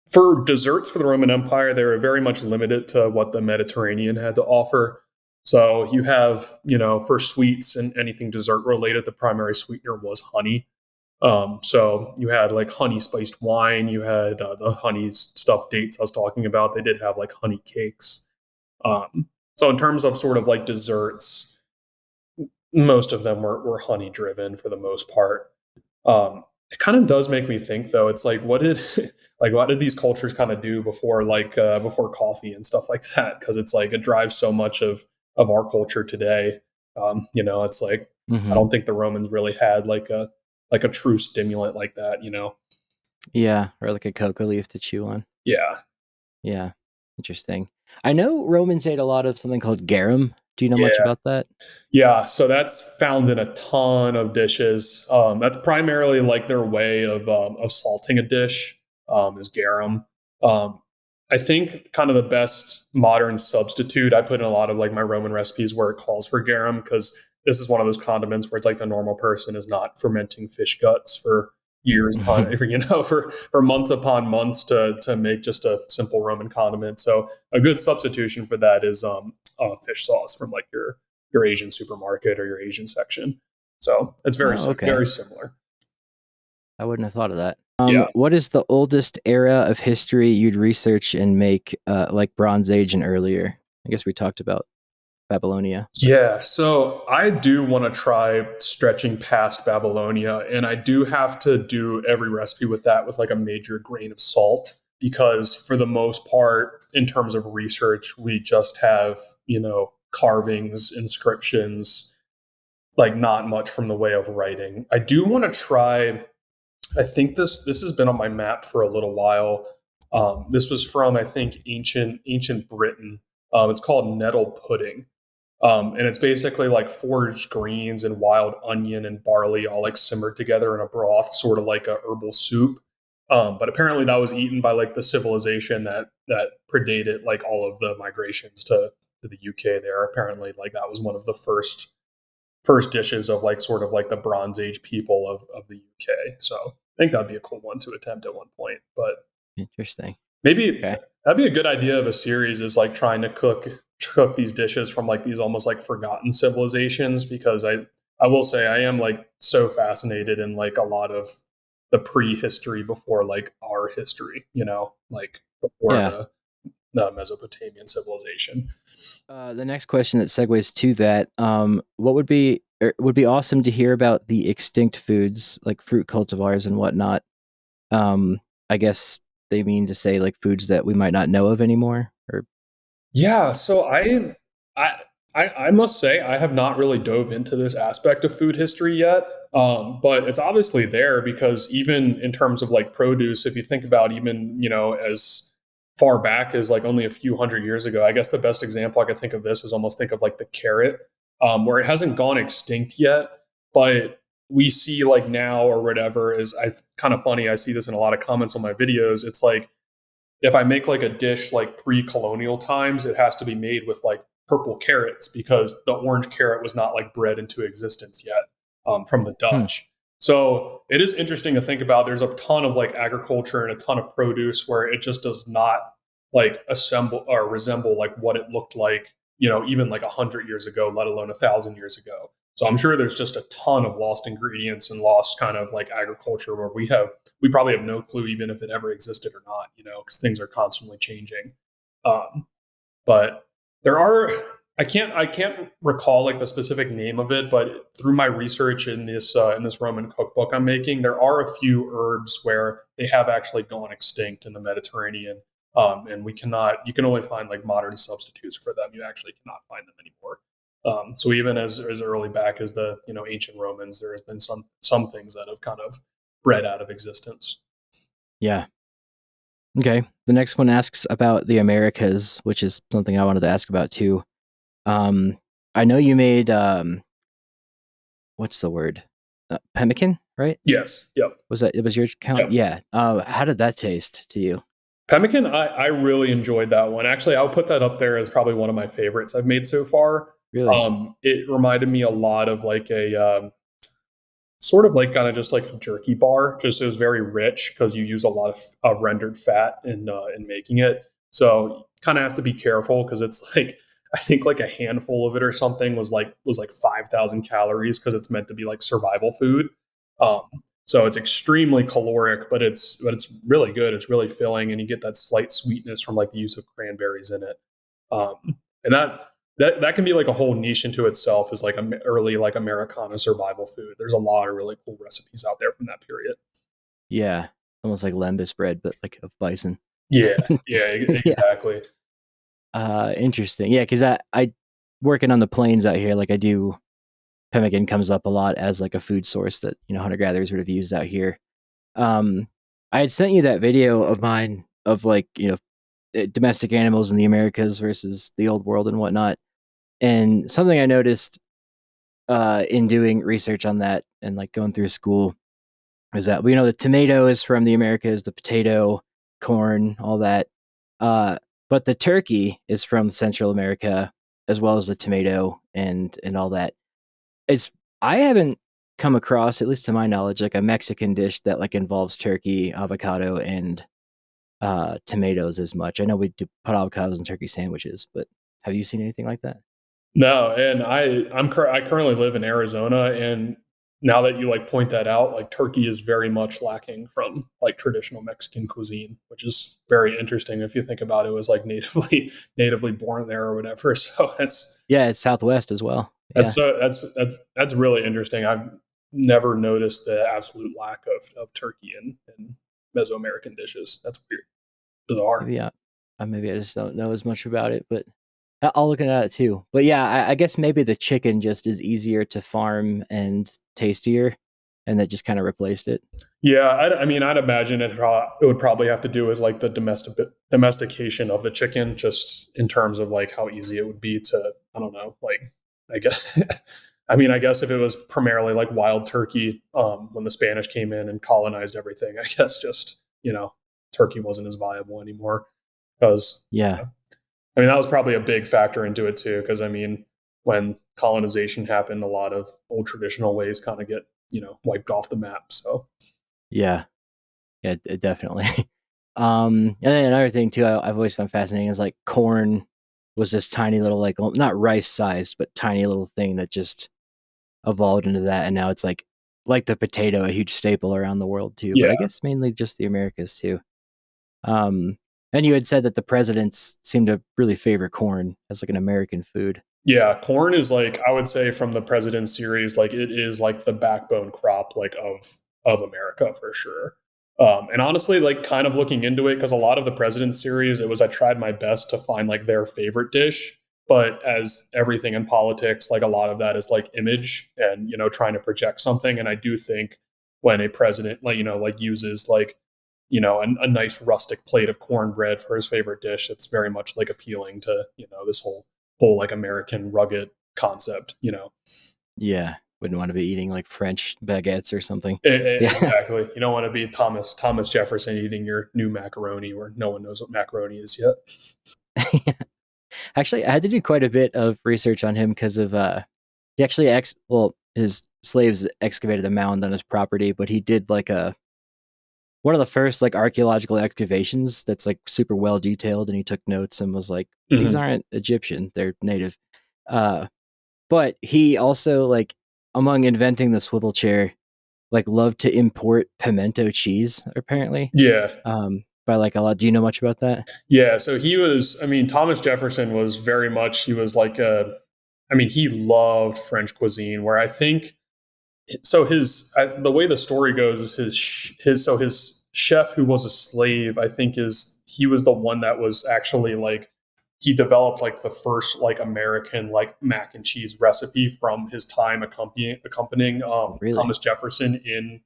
for desserts for the Roman Empire, they were very much limited to what the Mediterranean had to offer. So you have, for sweets and anything dessert related, the primary sweetener was honey. So you had like honey spiced wine, you had the honey stuffed dates I was talking about. They did have like honey cakes. So in terms of sort of like desserts, most of them were honey driven for the most part. It kind of does make me think though. It's like, what did these cultures kind of do before before coffee and stuff like that? Because it's like it drives so much of our culture today. It's like I don't think the Romans really had like a true stimulant like that. Yeah, or like a coca leaf to chew on. Yeah. Interesting. I know Romans ate a lot of something called garum. Do you know much about that? Yeah, so that's found in a ton of dishes. That's primarily like their way of salting a dish is garum. I think kind of the best modern substitute I put in a lot of like my Roman recipes where it calls for garum, because this is one of those condiments where it's like the normal person is not fermenting fish guts for years for months upon months to make just a simple Roman condiment. So a good substitution for that is fish sauce from like your Asian supermarket or your Asian section. So it's very similar. I wouldn't have thought of that. What is the oldest era of history you'd research and make like Bronze Age and earlier? I guess we talked about Babylonia. Yeah, so I do want to try stretching past Babylonia, and I do have to do every recipe with that with like a major grain of salt, because for the most part, in terms of research, we just have, carvings, inscriptions, like not much from the way of writing. I do want to try, I think this has been on my map for a little while. This was from, I think, ancient Britain. It's called nettle pudding. And it's basically like foraged greens and wild onion and barley all like simmered together in a broth, sort of like a herbal soup. But apparently that was eaten by like the civilization that predated like all of the migrations to the UK there. Apparently like that was one of the first dishes of like sort of like the Bronze Age people of the UK. So I think that'd be a cool one to attempt at one point. But interesting. Maybe that'd be a good idea of a series, is like trying to cook these dishes from like these almost like forgotten civilizations, because I will say I am like so fascinated in like a lot of the prehistory before like our history, like before the Mesopotamian civilization. The next question that segues to that, what would be awesome to hear about the extinct foods like fruit cultivars and whatnot. I guess they mean to say like foods that we might not know of anymore, or so I must say I have not really dove into this aspect of food history yet, but it's obviously there, because even in terms of like produce, if you think about even as far back as like only a few hundred years ago, I guess the best example I could think of this is almost think of like the carrot, where it hasn't gone extinct yet, but we see like now or whatever is kind of funny. I see this in a lot of comments on my videos. It's like, if I make like a dish like pre-colonial times, it has to be made with like purple carrots because the orange carrot was not like bred into existence yet from the Dutch. So it is interesting to think about. There's a ton of like agriculture and a ton of produce where it just does not like assemble or resemble like what it looked like, even like 100 years ago, let alone 1,000 years ago. So I'm sure there's just a ton of lost ingredients and lost kind of like agriculture where we probably have no clue even if it ever existed or not, because things are constantly changing. But there are, I can't recall like the specific name of it, but through my research in this Roman cookbook I'm making, there are a few herbs where they have actually gone extinct in the Mediterranean. And you can only find like modern substitutes for them. You actually cannot find them anymore. So even as early back as the ancient Romans, there has been some things that have kind of bred out of existence. Yeah. Okay. The next one asks about the Americas, which is something I wanted to ask about too. I know you made what's the word? Pemmican, right? Yes. Yep. It was your count? Yep. Yeah. How did that taste to you? Pemmican, I really enjoyed that one. Actually, I'll put that up there as probably one of my favorites I've made so far. Really? It reminded me a lot of like a sort of like kind of just like a jerky bar. Just it was very rich because you use a lot of rendered fat in making it. So kind of have to be careful because it's like I think like a handful of it or something was like 5,000 calories because it's meant to be like survival food. So it's extremely caloric, but it's really good. It's really filling, and you get that slight sweetness from like the use of cranberries in it. And that can be like a whole niche into itself as like an early like Americana survival food. There's a lot of really cool recipes out there from that period. Yeah, almost like lembas bread, but like of bison. Yeah, exactly. Interesting. Yeah, because I working on the plains out here, like I do. Pemmican comes up a lot as like a food source that hunter-gatherers would have used out here. I had sent you that video of mine of like domestic animals in the Americas versus the old world and whatnot. And something I noticed in doing research on that and like going through school is that the tomato is from the Americas, the potato, corn, all that. But the turkey is from Central America as well as the tomato and all that. I haven't come across, at least to my knowledge, like a Mexican dish that like involves turkey, avocado, and tomatoes as much. I know we do put avocados in turkey sandwiches, but have you seen anything like that? No, and I currently live in Arizona, and now that you like point that out, like turkey is very much lacking from like traditional Mexican cuisine, which is very interesting if you think about it. It was like natively born there or whatever. So it's Southwest as well. That's really interesting. I've never noticed the absolute lack of turkey in Mesoamerican dishes. That's weird, bizarre. Yeah, maybe I just don't know as much about it, but I'll look at it too. But yeah, I guess maybe the chicken just is easier to farm and tastier, and that just kind of replaced it. Yeah, I'd imagine it would probably have to do with like the domestication of the chicken, just in terms of like how easy it would be to, I don't know, like I guess. I guess if it was primarily like wild turkey when the Spanish came in and colonized everything, I guess just turkey wasn't as viable anymore because that was probably a big factor into it too, because when colonization happened, a lot of old traditional ways kind of get, wiped off the map. So yeah, definitely. And then another thing too, I've always found fascinating is like corn was this tiny little, like not rice sized, but tiny little thing that just evolved into that. And now it's like the potato, a huge staple around the world too, but I guess mainly just the Americas too. And you had said that the presidents seem to really favor corn as like an American food. Yeah, corn is like, I would say from the president series, like it is like the backbone crop like of America for sure. And honestly, like kind of looking into it, because a lot of the president series, I tried my best to find like their favorite dish. But as everything in politics, like a lot of that is like image and, trying to project something. And I do think when a president, uses like, a nice rustic plate of cornbread for his favorite dish, it's very much like appealing to, this whole like American rugged concept, Yeah. Wouldn't want to be eating like French baguettes or something. Exactly. You don't want to be Thomas Jefferson eating your new macaroni where no one knows what macaroni is yet. Actually, I had to do quite a bit of research on him because of he actually his slaves excavated a mound on his property, but he did like one of the first like archaeological excavations that's like super well detailed, and he took notes and was like, these aren't Egyptian, they're native. But he also, like, among inventing the swivel chair, like loved to import pimento cheese, apparently. Yeah. By like a lot. Do you know much about that? Yeah. So Thomas Jefferson was very much, he was like he loved French cuisine, where I think, so the way the story goes is his chef, who was a slave, I think he was the one that was actually like, he developed like the first like American like mac and cheese recipe from his time accompanying Really? Thomas Jefferson in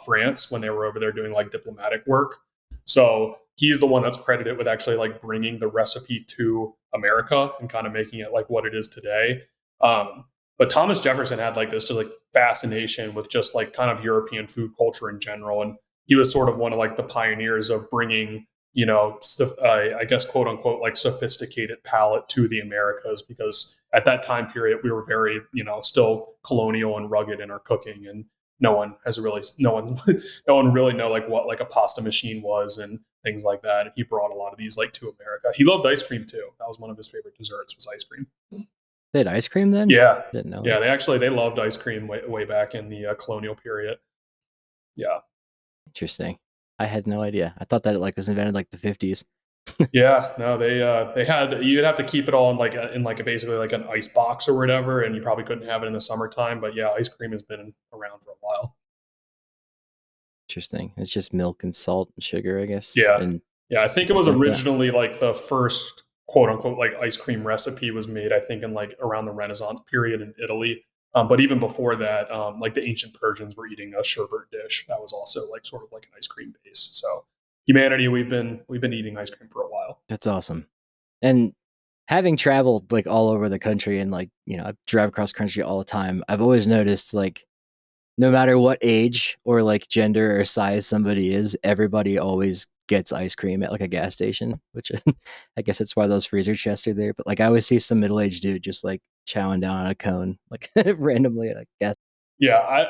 France when they were over there doing like diplomatic work. So he's the one that's credited with actually like bringing the recipe to America and kind of making it like what it is today. But Thomas Jefferson had like this just like fascination with just like kind of European food culture in general. And he was sort of one of like the pioneers of bringing, I guess, quote unquote, like sophisticated palate to the Americas, because at that time period, we were very, still colonial and rugged in our cooking. And no one really know like what like a pasta machine was and things like that. And he brought a lot of these like to America. He loved ice cream too. That was one of his favorite desserts, was ice cream. They had ice cream then? Yeah. Didn't know. Yeah, they loved ice cream way back in the colonial period. Yeah. Interesting. I had no idea. I thought that it like was invented like the 50s. Yeah, no, they had, you'd have to keep it all in like basically like an ice box or whatever, and you probably couldn't have it in the summertime. But yeah, ice cream has been around for a while. Interesting. It's just milk and salt and sugar, I guess. Yeah. And I think it was originally like the first quote unquote like ice cream recipe was made, I think, in like around the Renaissance period in Italy. But even before that, like the ancient Persians were eating a sherbet dish that was also like sort of like an ice cream base. So humanity, we've been eating ice cream for a while. That's awesome. And having traveled like all over the country and like, I drive across country all the time, I've always noticed like no matter what age or like gender or size somebody is, everybody always gets ice cream at like a gas station, which I guess that's why those freezer chests are there. But like I always see some middle-aged dude just like chowing down on a cone like randomly at a gas. Yeah,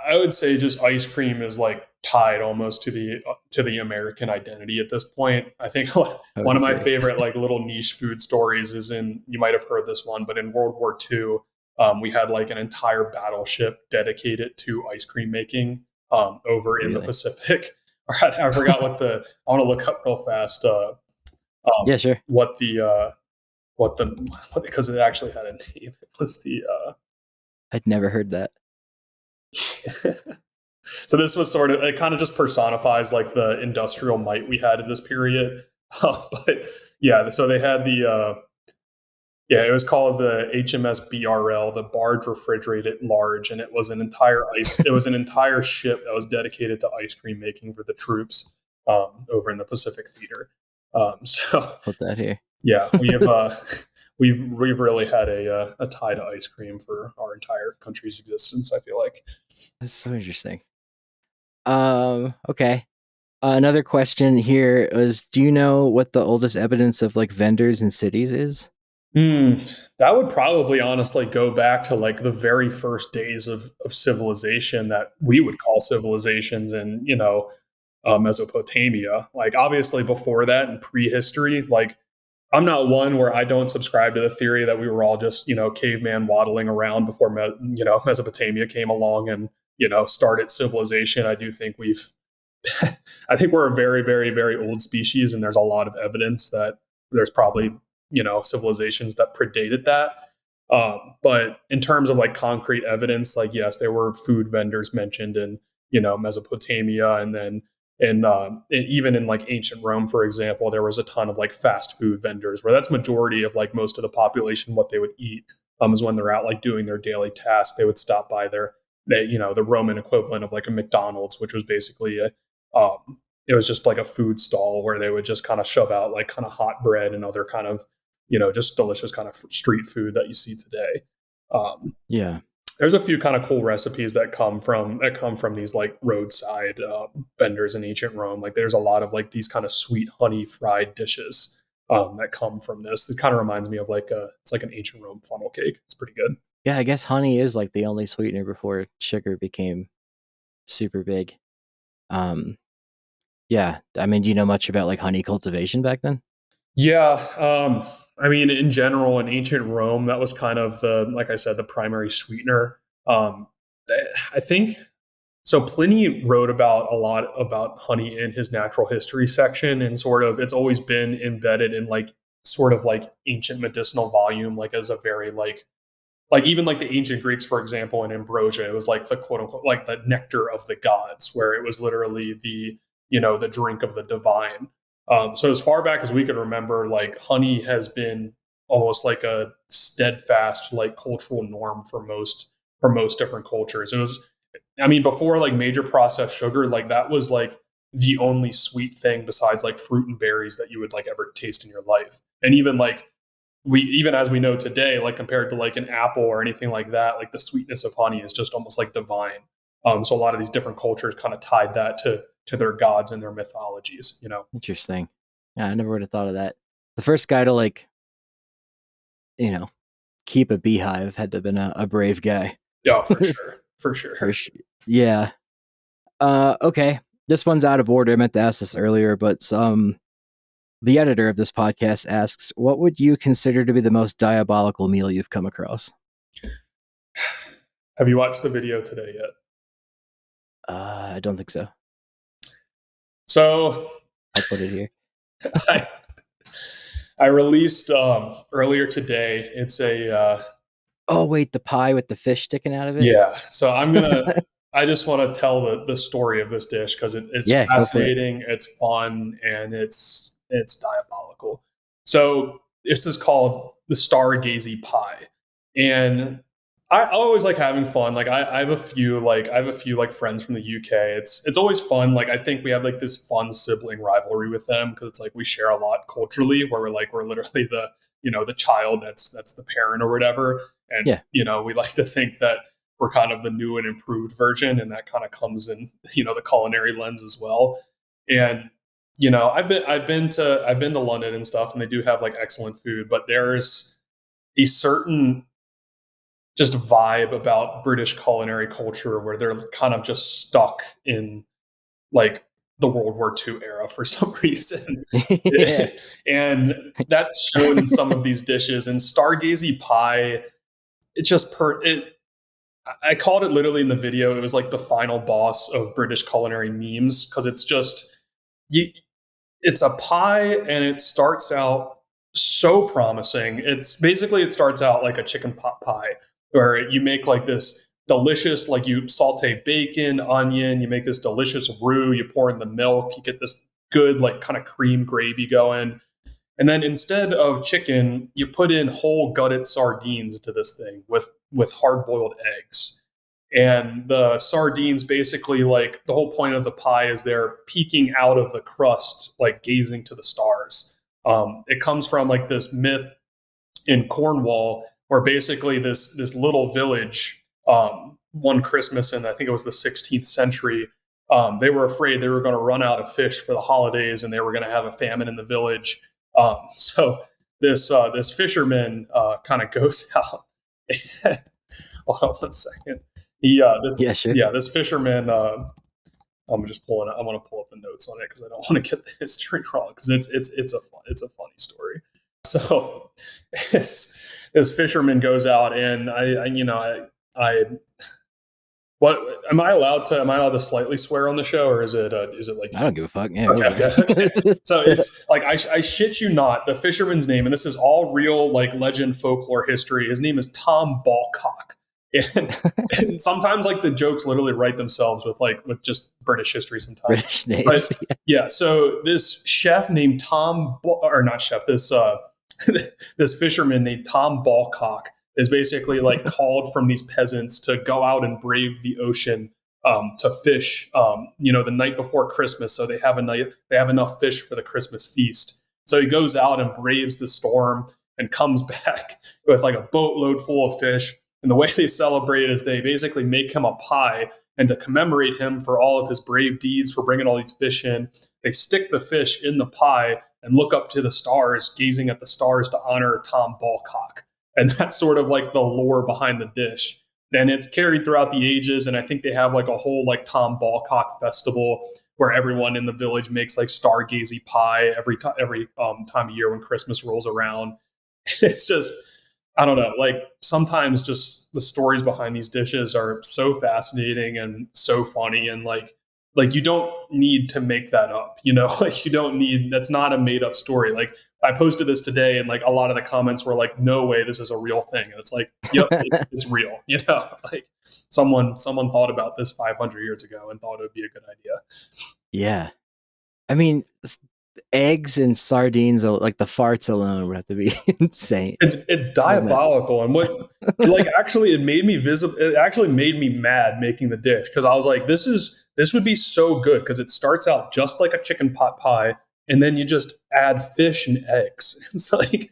I would say just ice cream is like tied almost to the American identity at this point. I think one of my favorite like little niche food stories is you might have heard this one, but in World War II, we had like an entire battleship dedicated to ice cream making over in the Pacific. I forgot I want to look up real fast. Yeah, sure. Because it actually had a name. It was I'd never heard that. So this was sort of, it kind of just personifies like the industrial might we had in this period. But yeah, so they had it was called the HMS BRL, the Barge Refrigerated Large, and it was an entire ship that was dedicated to ice cream making for the troops over in the Pacific Theater. So put that here. Yeah, we have we've really had a tie to ice cream for our entire country's existence, I feel like. That's so interesting. Okay. Another question here was, do you know what the oldest evidence of like vendors in cities is? That would probably honestly go back to like the very first days of civilization that we would call civilizations in, Mesopotamia. Like obviously before that in prehistory, like I'm not one where I don't subscribe to the theory that we were all just, caveman waddling around before, Mesopotamia came along and, started civilization. I do think I think we're a very, very, very old species. And there's a lot of evidence that there's probably, civilizations that predated that. But in terms of like concrete evidence, like, yes, there were food vendors mentioned in, Mesopotamia. And then even in like ancient Rome, for example, there was a ton of like fast food vendors where that's majority of like most of the population, what they would eat is when they're out like doing their daily task, they would stop by the Roman equivalent of like a McDonald's, which was basically it was just like a food stall where they would just kind of shove out like kind of hot bread and other kind of, just delicious kind of street food that you see today. Yeah. There's a few kind of cool recipes that come from these like roadside vendors in ancient Rome. Like there's a lot of like these kind of sweet honey fried dishes that come from this. It kind of reminds me of it's like an ancient Rome funnel cake. It's pretty good. Yeah, I guess honey is like the only sweetener before sugar became super big. Yeah, I mean, do you know much about like honey cultivation back then? Yeah, I mean, in general, in ancient Rome, that was kind of like I said, the primary sweetener. I think so. Pliny wrote about a lot about honey in his natural history section, and sort of it's always been embedded in like sort of like ancient medicinal volume, like as a very like even like the ancient Greeks, for example, in Ambrosia, it was like the quote unquote like the nectar of the gods, where it was literally the the drink of the divine. So as far back as we can remember, like honey has been almost like a steadfast like cultural norm for most different cultures. It was, I mean, before like major processed sugar, like that was like the only sweet thing besides like fruit and berries that you would like ever taste in your life. And even like even as we know today, like compared to like an apple or anything like that, like the sweetness of honey is just almost like divine. So a lot of these different cultures kind of tied that to their gods and their mythologies, Interesting. Yeah, I never would have thought of that. The first guy to like, keep a beehive had to have been a brave guy. Yeah, for sure. For sure. Yeah. Okay. This one's out of order. I meant to ask this earlier, but the editor of this podcast asks, what would you consider to be the most diabolical meal you've come across? Have you watched the video today yet? I don't think so. So I'll put it here. I released earlier today. It's a oh wait, the pie with the fish sticking out of it. Yeah. So I just want to tell the story of this dish because it's fascinating, it's fun, and it's diabolical. So this is called the stargazy pie, and I always like having fun. Like I have a few friends from the UK. It's always fun. Like I think we have like this fun sibling rivalry with them because it's like we share a lot culturally, where we're literally the the child that's the parent or whatever, and we like to think that we're kind of the new and improved version, and that kind of comes in the culinary lens as well. And I've been to London and stuff, and they do have like excellent food, but there's a certain just vibe about British culinary culture where they're kind of just stuck in like the World War II era for some reason. And that's shown in some of these dishes. And stargazy pie, I called it literally in the video, it was like the final boss of British culinary memes, because it's just, it's a pie and it starts out so promising. It starts out like a chicken pot pie, where you make like this delicious, like you saute bacon, onion, you make this delicious roux, you pour in the milk, you get this good like kind of cream gravy going. And then instead of chicken, you put in whole gutted sardines to this thing with hard-boiled eggs. And the sardines basically, like the whole point of the pie is they're peeking out of the crust, like gazing to the stars. It comes from like this myth in Cornwall where basically this little village, one Christmas in, I think it was the 16th century, they were afraid they were going to run out of fish for the holidays and they were going to have a famine in the village. So this fisherman kind of goes out. Hold on 1 second. This fisherman. I'm just pulling. I want to pull up the notes on it because I don't want to get the history wrong, because it's a funny story. So this fisherman goes out, and what am I allowed to slightly swear on the show, or is it like I don't give a fuck? Yeah. Okay. So it's like I shit you not, the fisherman's name, and this is all real like legend, folklore, history. His name is Tom Ballcock, and sometimes like the jokes literally write themselves with just British history sometimes. British names. But, yeah. So this chef named this fisherman named Tom Ballcock is basically like called from these peasants to go out and brave the ocean to fish, the night before Christmas. So they have enough fish for the Christmas feast. So he goes out and braves the storm and comes back with like a boatload full of fish. And the way they celebrate is they basically make him a pie, and to commemorate him for all of his brave deeds for bringing all these fish in, they stick the fish in the pie and look up to the stars, gazing at the stars to honor Tom Ballcock. And that's sort of like the lore behind the dish. And it's carried throughout the ages. And I think they have like a whole like Tom Ballcock festival where everyone in the village makes like stargazy pie every time of year when Christmas rolls around. It's just, I don't know, like sometimes just the stories behind these dishes are so fascinating and so funny. And like you don't need to make that up, you know, like you don't need, that's not a made up story. Like I posted this today and like a lot of the comments were like, no way, this is a real thing. And it's like, yep, it's real, you know, like someone thought about this 500 years ago and thought it would be a good idea. Yeah. I mean, eggs and sardines, like the farts alone would have to be insane. It's diabolical. And what like actually it made me it actually made me mad making the dish, because I was like, this would be so good, because it starts out just like a chicken pot pie and then you just add fish and eggs. It's like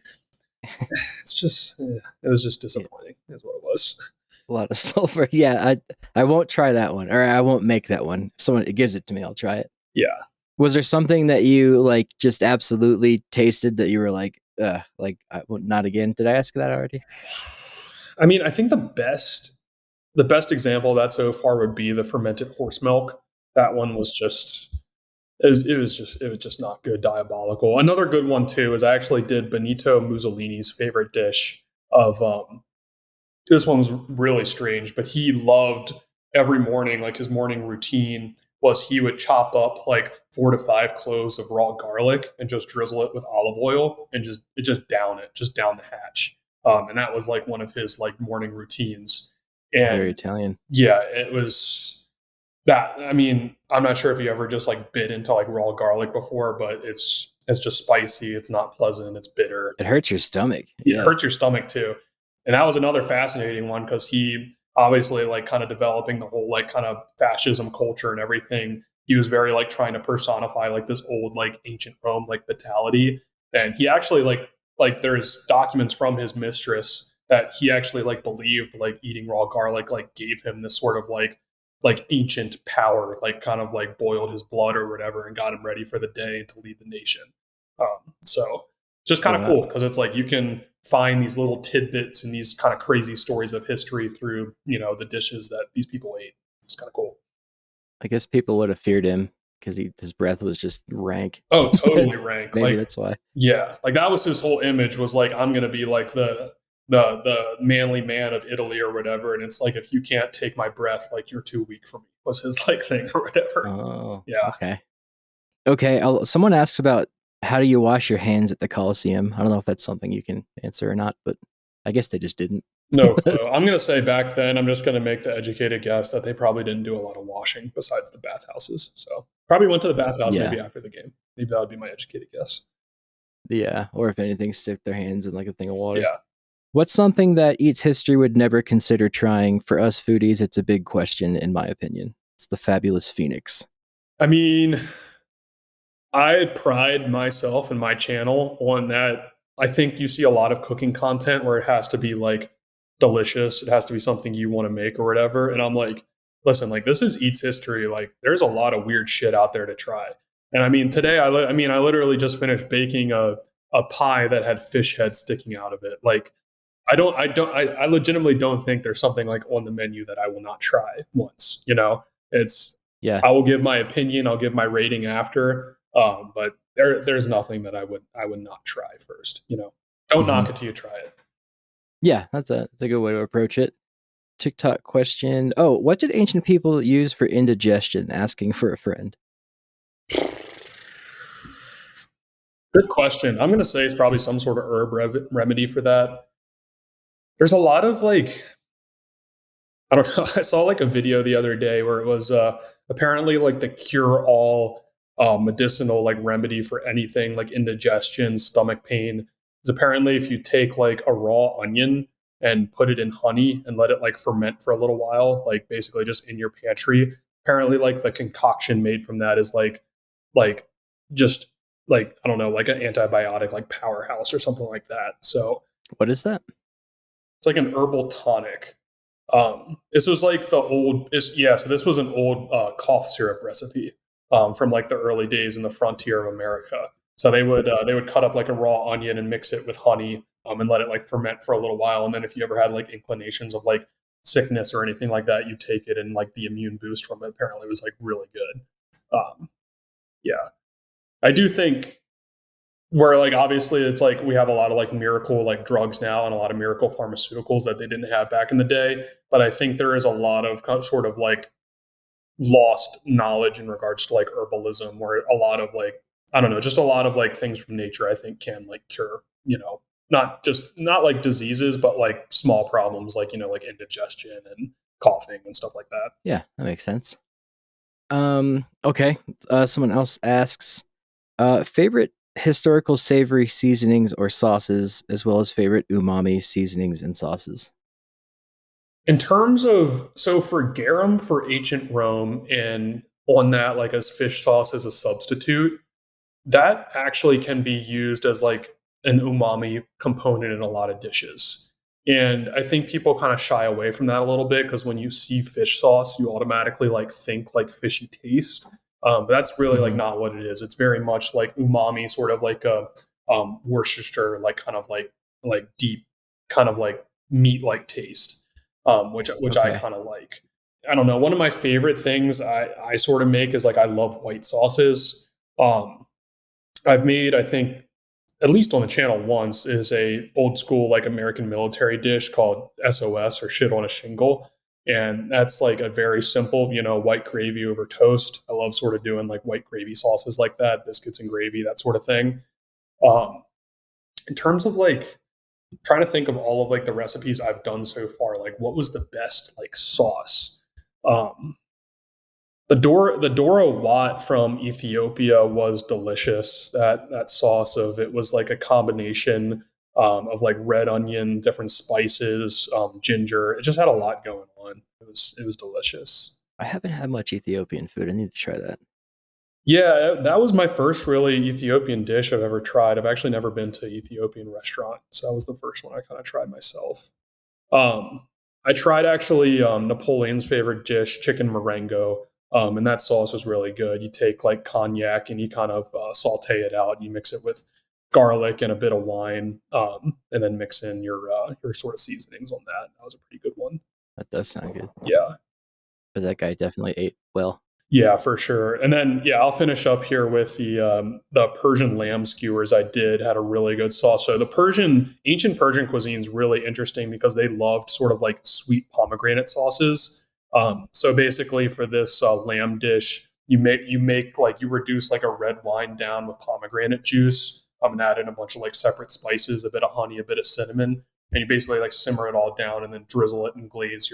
it was just disappointing is what it was. A lot of sulfur. Yeah, I won't try that one, or I won't make that one. If someone gives it to me, I'll try it. Yeah. Was there something that you like just absolutely tasted that you were like not again? Did I ask that already? I mean, I think the best example of that so far would be the fermented horse milk. That one was just it was just not good, diabolical. Another good one too is I actually did Benito Mussolini's favorite dish of this one was really strange, but he loved every morning, like his morning routine was he would chop up like 4 to 5 cloves of raw garlic and just drizzle it with olive oil and just down the hatch. And that was like one of his like morning routines. And very Italian. Yeah, it was that. I mean, I'm not sure if you ever just like bit into like raw garlic before, but it's just spicy. It's not pleasant. It's bitter. It hurts your stomach. It hurts your stomach too. And that was another fascinating one, because he obviously like kind of developing the whole like kind of fascism culture and everything. He was very like trying to personify like this old like ancient Rome like vitality. And he actually like there's documents from his mistress that he actually like believed like eating raw garlic like gave him this sort of like ancient power, like kind of like boiled his blood or whatever and got him ready for the day to lead the nation. So just kind of cool, because it's like you can find these little tidbits and these kind of crazy stories of history through, you know, the dishes that these people ate. It's kind of cool. I guess people would have feared him because his breath was just rank. Oh, totally rank. Maybe like, that's why. Yeah, like that was his whole image, was like, I'm going to be like the manly man of Italy or whatever. And it's like, if you can't take my breath, like you're too weak for me, was his like thing or whatever. Oh, yeah. Okay. Someone asks about how do you wash your hands at the Colosseum? I don't know if that's something you can answer or not, but I guess they just didn't. No clue. I'm going to say back then, I'm just going to make the educated guess that they probably didn't do a lot of washing besides the bathhouses. So probably went to the bathhouse maybe after the game. Maybe that would be my educated guess. Yeah. Or if anything, stick their hands in like a thing of water. Yeah. What's something that Eats History would never consider trying? For us foodies, it's a big question, in my opinion. It's the fabulous Phoenix. I mean, I pride myself and my channel on that. I think you see a lot of cooking content where it has to be like delicious. It has to be something you want to make or whatever. And I'm like, listen, like this is Eats History. Like there's a lot of weird shit out there to try. And I mean, today, I literally just finished baking a pie that had fish heads sticking out of it. Like I legitimately don't think there's something like on the menu that I will not try once, you know. I will give my opinion, I'll give my rating after. But there's nothing that I would not try first, you know. Don't knock it till you try it. Yeah, that's a good way to approach it. TikTok question. Oh, what did ancient people use for indigestion? Asking for a friend. Good question. I'm going to say it's probably some sort of herb remedy for that. There's a lot of like, I don't know. I saw like a video the other day where it was apparently like the cure-all medicinal like remedy for anything like indigestion, stomach pain. Is apparently if you take like a raw onion and put it in honey and let it like ferment for a little while, like basically just in your pantry. Apparently like the concoction made from that is like just like, I don't know, like an antibiotic, like powerhouse or something like that. So what is that? It's like an herbal tonic. This was like so this was an old cough syrup recipe from like the early days in the frontier of America. So they would cut up like a raw onion and mix it with honey, and let it like ferment for a little while. And then if you ever had like inclinations of like sickness or anything like that, you take it, and like the immune boost from it apparently was like really good. Yeah, I do think where like obviously it's like we have a lot of like miracle like drugs now and a lot of miracle pharmaceuticals that they didn't have back in the day, but I think there is a lot of sort of like lost knowledge in regards to like herbalism, where a lot of like, I don't know, just a lot of like things from nature I think can like cure, not like diseases, but like small problems like, like indigestion and coughing and stuff like that. Yeah, that makes sense. Okay. Someone else asks, favorite historical savory seasonings or sauces, as well as favorite umami seasonings and sauces. In terms of, so for garum for ancient Rome, and on that, like as fish sauce as a substitute, that actually can be used as like an umami component in a lot of dishes. And I think people kind of shy away from that a little bit, because when you see fish sauce, you automatically like think like fishy taste. But that's really like not what it is. It's very much like umami, sort of like a Worcestershire, like kind of like deep, kind of like meat like taste, which I kind of like. I don't know. One of my favorite things I sort of make is like I love white sauces. I've made, I think, at least on the channel once, is a old school like American military dish called SOS, or shit on a shingle. And that's like a very simple, white gravy over toast. I love sort of doing like white gravy sauces like that, biscuits and gravy, that sort of thing. In terms of like trying to think of all of like the recipes I've done so far, like what was the best like sauce? The Doro Wat from Ethiopia was delicious. That sauce of it was like a combination of like red onion, different spices, ginger. It just had a lot going on. It was delicious. I haven't had much Ethiopian food. I need to try that. Yeah, that was my first really Ethiopian dish I've ever tried. I've actually never been to an Ethiopian restaurant, so that was the first one I kind of tried myself. I tried actually Napoleon's favorite dish, chicken marengo. And that sauce was really good. You take like cognac and you kind of saute it out. You mix it with garlic and a bit of wine, and then mix in your sort of seasonings on that. That was a pretty good one. That does sound good. Yeah. But that guy definitely ate well. Yeah, for sure. And then, I'll finish up here with the Persian lamb skewers I did had a really good sauce. So the ancient Persian cuisine is really interesting because they loved sort of like sweet pomegranate sauces. So basically for this lamb dish, you reduce like a red wine down with pomegranate juice, and add in a bunch of like separate spices, a bit of honey, a bit of cinnamon, and you basically like simmer it all down and then drizzle it and glaze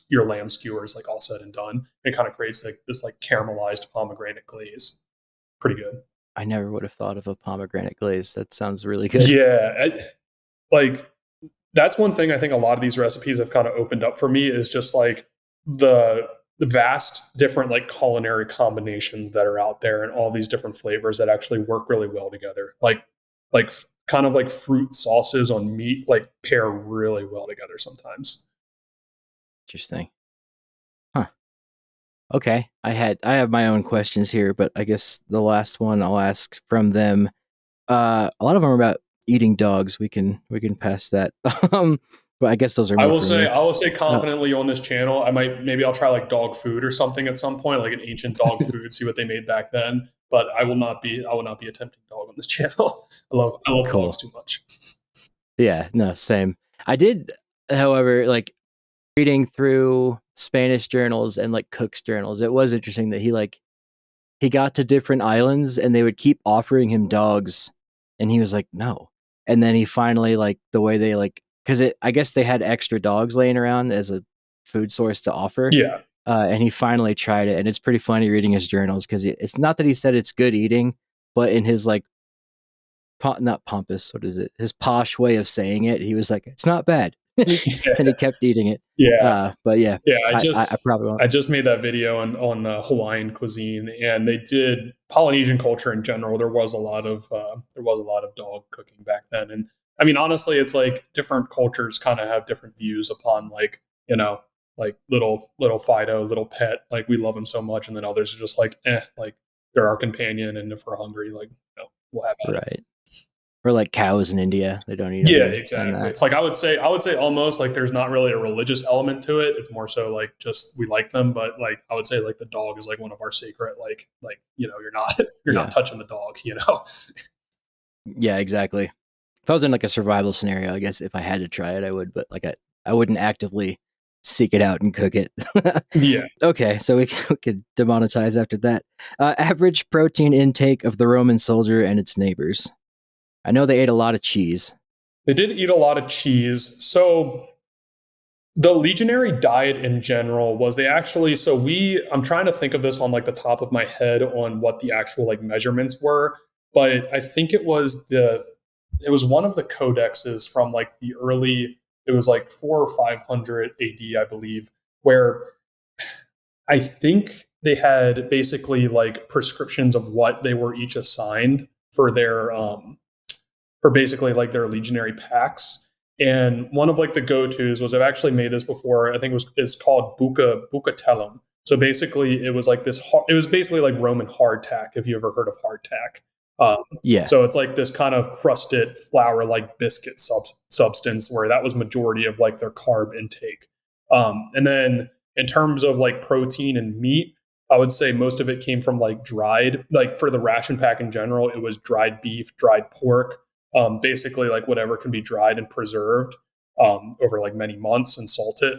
your lamb skewers, like all said and done. It kind of creates like this like caramelized pomegranate glaze. Pretty good. I never would have thought of a pomegranate glaze. That sounds really good. Yeah. Like that's one thing I think a lot of these recipes have kind of opened up for me, is just like the vast different like culinary combinations that are out there and all these different flavors that actually work really well together. Like kind of like fruit sauces on meat like pair really well together sometimes. Interesting. Huh. Okay. I have my own questions here, but I guess the last one I'll ask from them. A lot of them are about eating dogs. We can pass that. But I guess those are. I will say confidently on this channel, maybe I'll try like dog food or something at some point, like an ancient dog food, see what they made back then. But I will not be attempting dog on this channel. I love dogs too much. Yeah, no, same. I did, however, like reading through Spanish journals and like Cook's journals, it was interesting that he got to different islands and they would keep offering him dogs, and he was like, no. And then he finally, like, the way they like, because I guess they had extra dogs laying around as a food source to offer. Yeah. And he finally tried it, and it's pretty funny reading his journals because it's not that he said it's good eating, but in his like, not pompous, what is it? His posh way of saying it, he was like, it's not bad. And he kept eating it. Yeah. But yeah. Yeah. I just made that video on Hawaiian cuisine, and they did Polynesian culture in general. There was a lot of dog cooking back then. And I mean, honestly, it's like different cultures kind of have different views upon like, like little Fido, little pet, like we love them so much. And then others are just like, like they're our companion. And if we're hungry, like, we'll have at right. Or like cows in India, they don't eat. Yeah, exactly. Like I would say almost like there's not really a religious element to it. It's more so like just we like them, but like I would say like the dog is like one of our sacred like you're not touching the dog, Yeah, exactly. If I was in like a survival scenario, I guess if I had to try it, I would, but like I wouldn't actively seek it out and cook it. Yeah. Okay, so we could demonetize after that. Average protein intake of the Roman soldier and its neighbors. I know they ate a lot of cheese. They did eat a lot of cheese. So the legionary diet in general was I'm trying to think of this on like the top of my head on what the actual like measurements were, but I think it was one of the codexes from like it was like 400 or 500 AD, I believe, where I think they had basically like prescriptions of what they were each assigned for for basically like their legionary packs. And one of like the go-tos was, I've actually made this before. I think it's called bucatellum. So basically it was like it was basically like Roman hardtack. If you ever heard of hardtack. Yeah. So it's like this kind of crusted flour like biscuit substance where that was majority of like their carb intake. And then in terms of like protein and meat, I would say most of it came from like dried, like for the ration pack in general, it was dried beef, dried pork, basically like whatever can be dried and preserved over like many months and salted.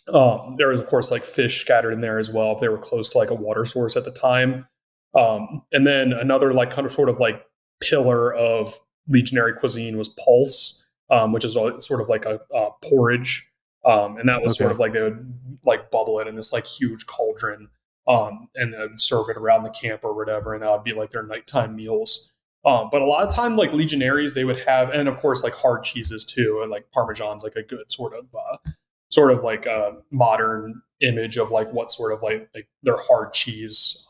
There was of course like fish scattered in there as well if they were close to like a water source at the time. And then another like kind of sort of like pillar of legionary cuisine was pulse, which is sort of like a porridge. And that was sort of like they would like bubble it in this like huge cauldron and then serve it around the camp or whatever. And that would be like their nighttime meals. But a lot of time, like legionaries, they would have, and of course, like hard cheeses too, and like Parmesan's like a good sort of like a modern image of like what sort of like their hard cheese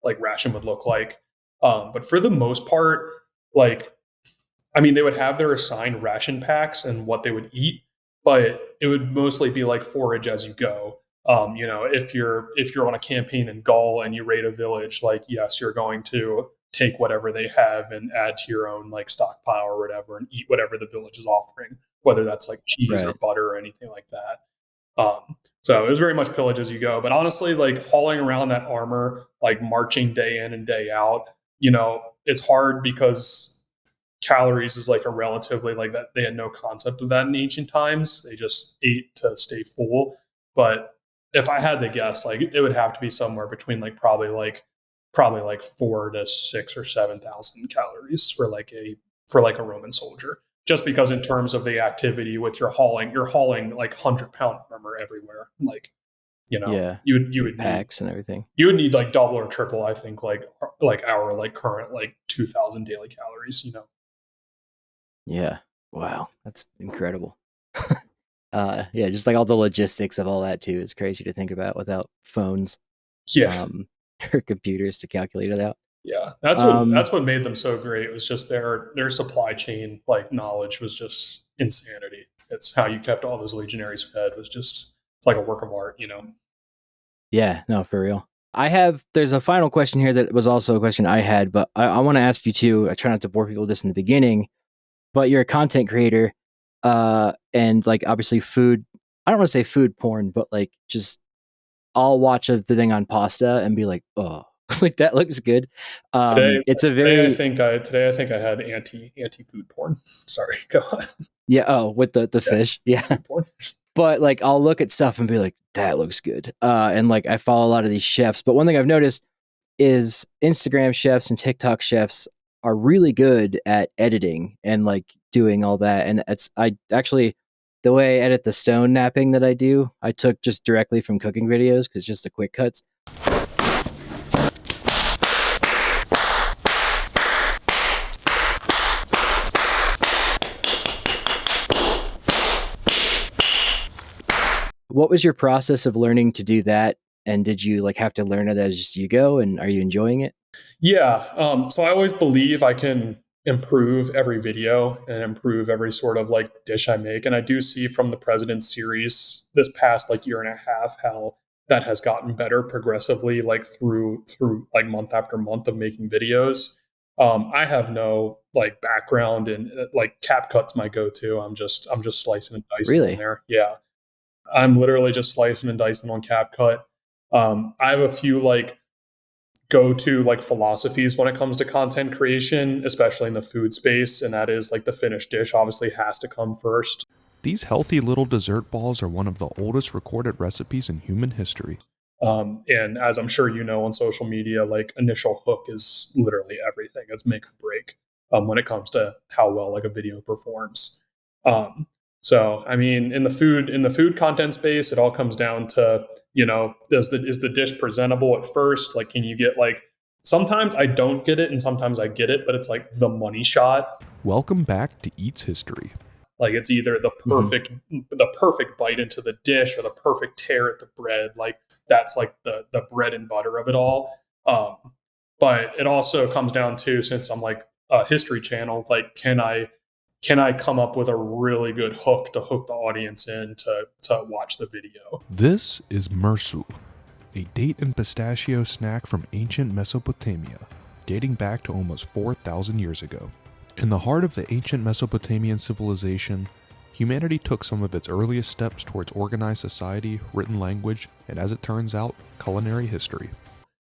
like ration would look like. But for the most part, like I mean, they would have their assigned ration packs and what they would eat, but it would mostly be like forage as you go. If you're on a campaign in Gaul and you raid a village, like yes, you're going to take whatever they have and add to your own like stockpile or whatever and eat whatever the village is offering, whether that's like cheese or butter or anything like that. So it was very much pillage as you go. But honestly, like hauling around that armor, like marching day in and day out, it's hard because calories is like a relatively like that. They had no concept of that in ancient times. They just ate to stay full. But if I had to guess, like it would have to be somewhere between like probably like 4 to 6 or 7,000 calories for like a Roman soldier. Just because in terms of the activity with you're hauling like 100-pound armor everywhere. Like, you would packs need, and everything. You would need like double or triple, I think, like our like current like 2,000 daily calories. Yeah. Wow, that's incredible. Yeah, just like all the logistics of all that too is crazy to think about without phones. Yeah. Or computers to calculate it out. Yeah, that's what made them so great. It was just their supply chain like knowledge was just insanity. It's how you kept all those legionaries fed was just it's like a work of art, Yeah, no, for real. There's a final question here that was also a question I had, but I want to ask you too. I try not to bore people with this in the beginning, but you're a content creator, and like obviously food. I don't want to say food porn, but like just I'll watch the thing on pasta and be like, oh, like that looks good. Today I think I had anti food porn. Sorry, go on. Yeah. Oh, with the fish. Yeah. But like, I'll look at stuff and be like, that looks good. And like, I follow a lot of these chefs, but one thing I've noticed is Instagram chefs and TikTok chefs are really good at editing and like doing all that. And the way I edit the stone napping that I do, I took just directly from cooking videos because it's just the quick cuts. What was your process of learning to do that? And did you like have to learn it as you go? And are you enjoying it? Yeah. So I always believe I can improve every video and improve every sort of like dish I make. And I do see from the President's series this past like year and a half how that has gotten better progressively, like through like month after month of making videos. I have no like background in like cap cut's my go-to. I'm just slicing and dicing Really? on there. Yeah. I'm literally just slicing and dicing on cap cut. I have a few like go-to like philosophies when it comes to content creation, especially in the food space, and that is like the finished dish obviously has to come first. These healthy little dessert balls are one of the oldest recorded recipes in human history. And as I'm sure you know, on social media, like initial hook is literally everything. It's make or break when it comes to how well like a video performs. So I mean, in the food content space, it all comes down to, is the dish presentable at first? Like, can you get like, sometimes I don't get it and sometimes I get it, but it's like the money shot. Welcome back to Eats History. Like it's either the perfect bite into the dish or the perfect tear at the bread. Like that's like the bread and butter of it all. But it also comes down to, since I'm like a history channel, like can I come up with a really good hook to hook the audience in to watch the video? This is Mersu, a date and pistachio snack from ancient Mesopotamia, dating back to almost 4,000 years ago. In the heart of the ancient Mesopotamian civilization, humanity took some of its earliest steps towards organized society, written language, and as it turns out, culinary history.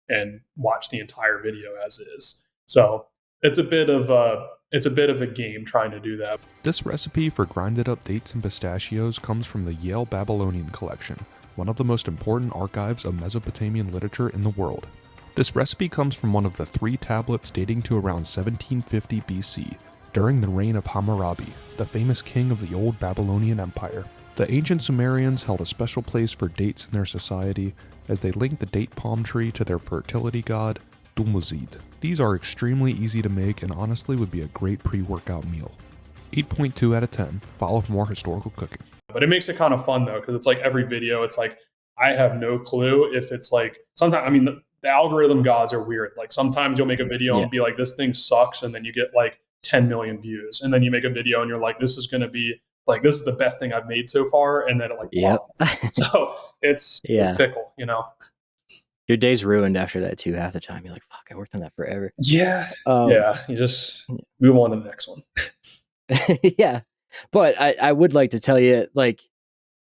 And watch the entire video as is. So it's a bit of a game trying to do that. This recipe for grinded up dates and pistachios comes from the Yale Babylonian collection, one of the most important archives of Mesopotamian literature in the world. This recipe comes from one of the 3 tablets dating to around 1750 BC, during the reign of Hammurabi, the famous king of the old Babylonian Empire. The ancient Sumerians held a special place for dates in their society, as they linked the date palm tree to their fertility god, Dumuzid. These are extremely easy to make and honestly would be a great pre-workout meal. 8.2 out of 10, follow for more historical cooking. But it makes it kind of fun though, because it's like every video, it's like, I have no clue if it's like, sometimes, I mean, the algorithm gods are weird. Like sometimes you'll make a video and be like, this thing sucks. And then you get like 10 million views. And then you make a video and you're like, this is going to be like, this is the best thing I've made so far. And then it like, so it's fickle, Your day's ruined after that too. Half the time you're like, fuck, I worked on that forever. Yeah. You just move on to the next one. Yeah. But I would like to tell you, like,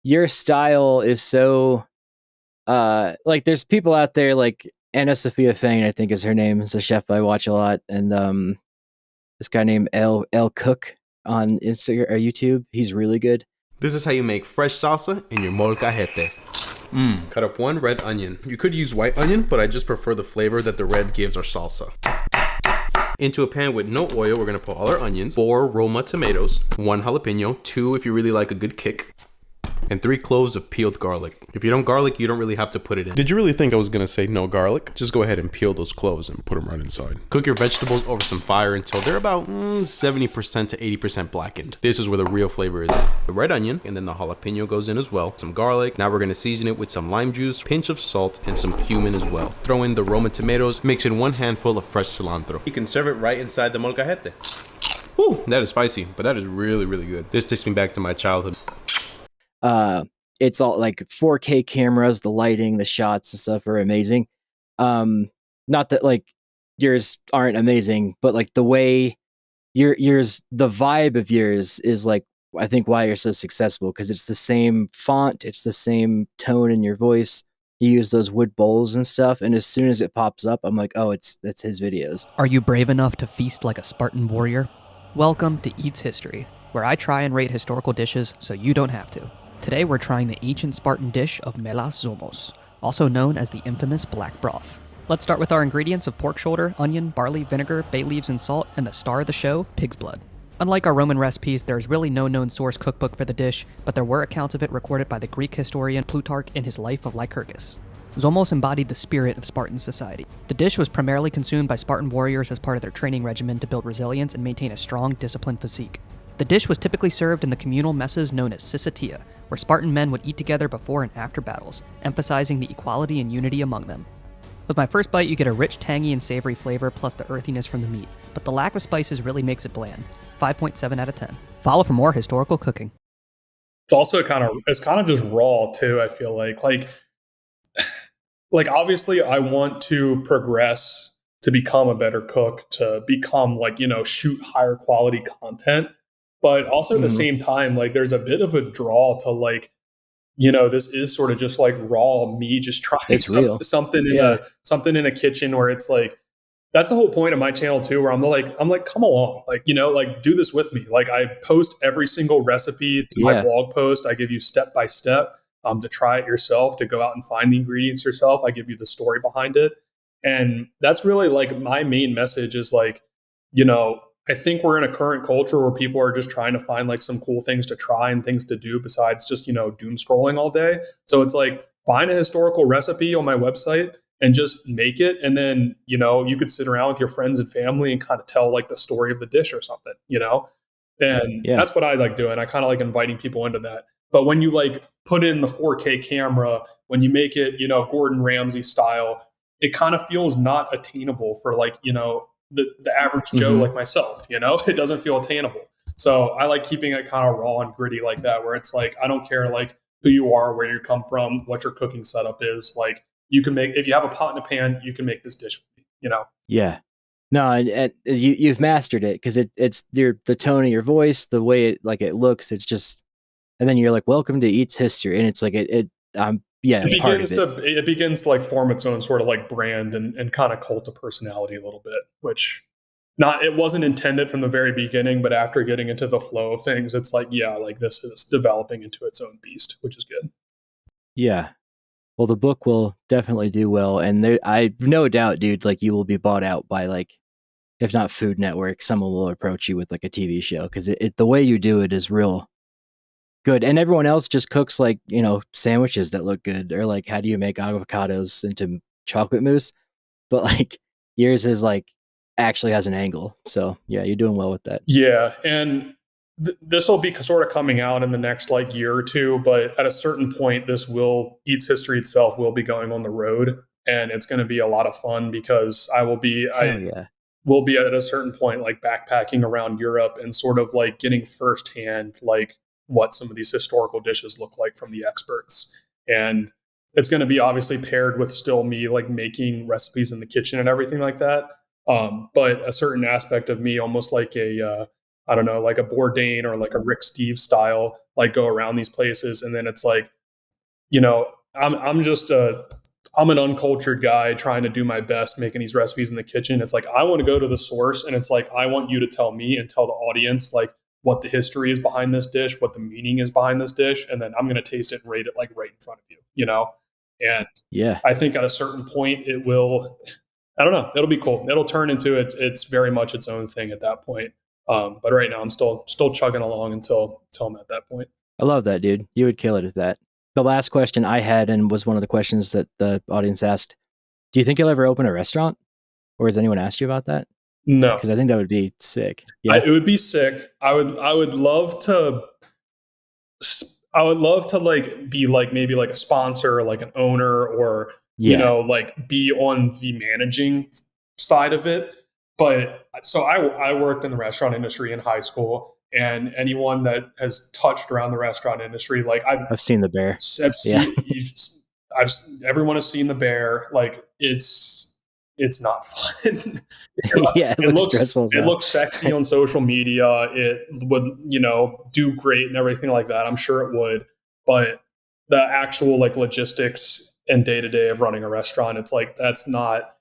your style is so, like, there's people out there like Anna Sophia Fang, I think is her name, is a chef I watch a lot, and this guy named L Cook on Instagram or YouTube, he's really good. This is how you make fresh salsa in your molcajete. Cut up 1 red onion. You could use white onion, but I just prefer the flavor that the red gives our salsa. Into a pan with no oil, we're gonna put all our onions, 4 Roma tomatoes, 1 jalapeno, 2 if you really like a good kick, and 3 cloves of peeled garlic. If you don't garlic, you don't really have to put it in. Did you really think I was gonna say no garlic? Just go ahead and peel those cloves and put them right inside. Cook your vegetables over some fire until they're about 70% to 80% blackened. This is where the real flavor is. The red onion, and then the jalapeno goes in as well. Some garlic. Now we're gonna season it with some lime juice, pinch of salt, and some cumin as well. Throw in the Roma tomatoes, mix in 1 handful of fresh cilantro. You can serve it right inside the molcajete. Whew, that is spicy, but that is really, really good. This takes me back to my childhood. It's all like 4K cameras, the lighting, the shots and stuff are amazing. Not that like yours aren't amazing, but like the way yours, the vibe of yours is like, I think why you're so successful, because it's the same font, it's the same tone in your voice. You use those wood bowls and stuff, and as soon as it pops up, I'm like, oh, that's his videos. Are you brave enough to feast like a Spartan warrior? Welcome to Eats History, where I try and rate historical dishes so you don't have to. Today we're trying the ancient Spartan dish of melas zomos, also known as the infamous black broth. Let's start with our ingredients of pork shoulder, onion, barley, vinegar, bay leaves, and salt, and the star of the show, pig's blood. Unlike our Roman recipes, there is really no known source cookbook for the dish, but there were accounts of it recorded by the Greek historian Plutarch in his Life of Lycurgus. Zomos embodied the spirit of Spartan society. The dish was primarily consumed by Spartan warriors as part of their training regimen to build resilience and maintain a strong, disciplined physique. The dish was typically served in the communal messes known as syssitia, where Spartan men would eat together before and after battles, emphasizing the equality and unity among them. With my first bite, you get a rich, tangy, and savory flavor plus the earthiness from the meat, but the lack of spices really makes it bland. 5.7 out of 10. Follow for more historical cooking. It's also it's kind of just raw too, I feel like obviously I want to progress to become a better cook, to become like, shoot higher quality content. But also at the same time, like there's a bit of a draw to like, this is sort of just like raw me just trying something in a kitchen where it's like, that's the whole point of my channel too, where I'm like, come along, like, like do this with me. Like I post every single recipe to my blog post. I give you step by step to try it yourself, to go out and find the ingredients yourself. I give you the story behind it. And that's really like my main message is like, I think we're in a current culture where people are just trying to find like some cool things to try and things to do besides just, doom scrolling all day. So it's like, find a historical recipe on my website and just make it. And then, you could sit around with your friends and family and kind of tell like the story of the dish or something, and that's what I like doing. I kind of like inviting people into that. But when you like put in the 4K camera, when you make it, Gordon Ramsay style, it kind of feels not attainable for like, the average Joe like myself, it doesn't feel attainable. So I like keeping it kind of raw and gritty like that, where it's like, I don't care like who you are, where you come from, what your cooking setup is. Like you can make, if you have a pot and a pan, you can make this dish, Yeah. No, and you've mastered it because it's the tone of your voice, the way it looks. It's just, and then you're like, welcome to Eats History. And it's like, it begins to like form its own sort of like brand and kind of cult of personality a little bit, which it wasn't intended from the very beginning, but after getting into the flow of things, it's like, like this is developing into its own beast, which is good. Yeah. Well, the book will definitely do well. And I've no doubt, dude, like you will be bought out by like, if not Food Network, someone will approach you with like a TV show. Cause the way you do it is real good. And everyone else just cooks like, sandwiches that look good, or like, how do you make avocados into chocolate mousse? But like yours is like actually has an angle. So yeah, you're doing well with that. Yeah. And this will be sort of coming out in the next like year or two, but at a certain point, Eats History itself will be going on the road, and it's going to be a lot of fun because will be at a certain point, like backpacking around Europe and sort of like getting firsthand, like what some of these historical dishes look like from the experts. And it's going to be obviously paired with still me like making recipes in the kitchen and everything like that. But a certain aspect of me, almost like I don't know, like a Bourdain or like a Rick Steves style, like go around these places. And then it's like, I'm an uncultured guy trying to do my best making these recipes in the kitchen. It's like, I want to go to the source, and it's like, I want you to tell me and tell the audience like what the history is behind this dish, what the meaning is behind this dish. And then I'm going to taste it and rate it like right in front of you, And I think at a certain point it will, I don't know, it'll be cool. It'll turn into it's very much its own thing at that point. But right now I'm still chugging along until I'm at that point. I love that, dude. You would kill it at that. The last question I had, and was one of the questions that the audience asked, do you think you'll ever open a restaurant? Or has anyone asked you about that? No. Because I think that would be sick. Yeah. It would be sick. I would love to like be like maybe like a sponsor or like an owner or, like be on the managing side of it. But so I worked in the restaurant industry in high school, and anyone that has touched around the restaurant industry, like I've seen the bear. Everyone has seen the bear. Like it's not fun. Yeah, it looks stressful. It looks sexy on social media. It would, do great and everything like that. I'm sure it would. But the actual like logistics and day to day of running a restaurant, it's like that's not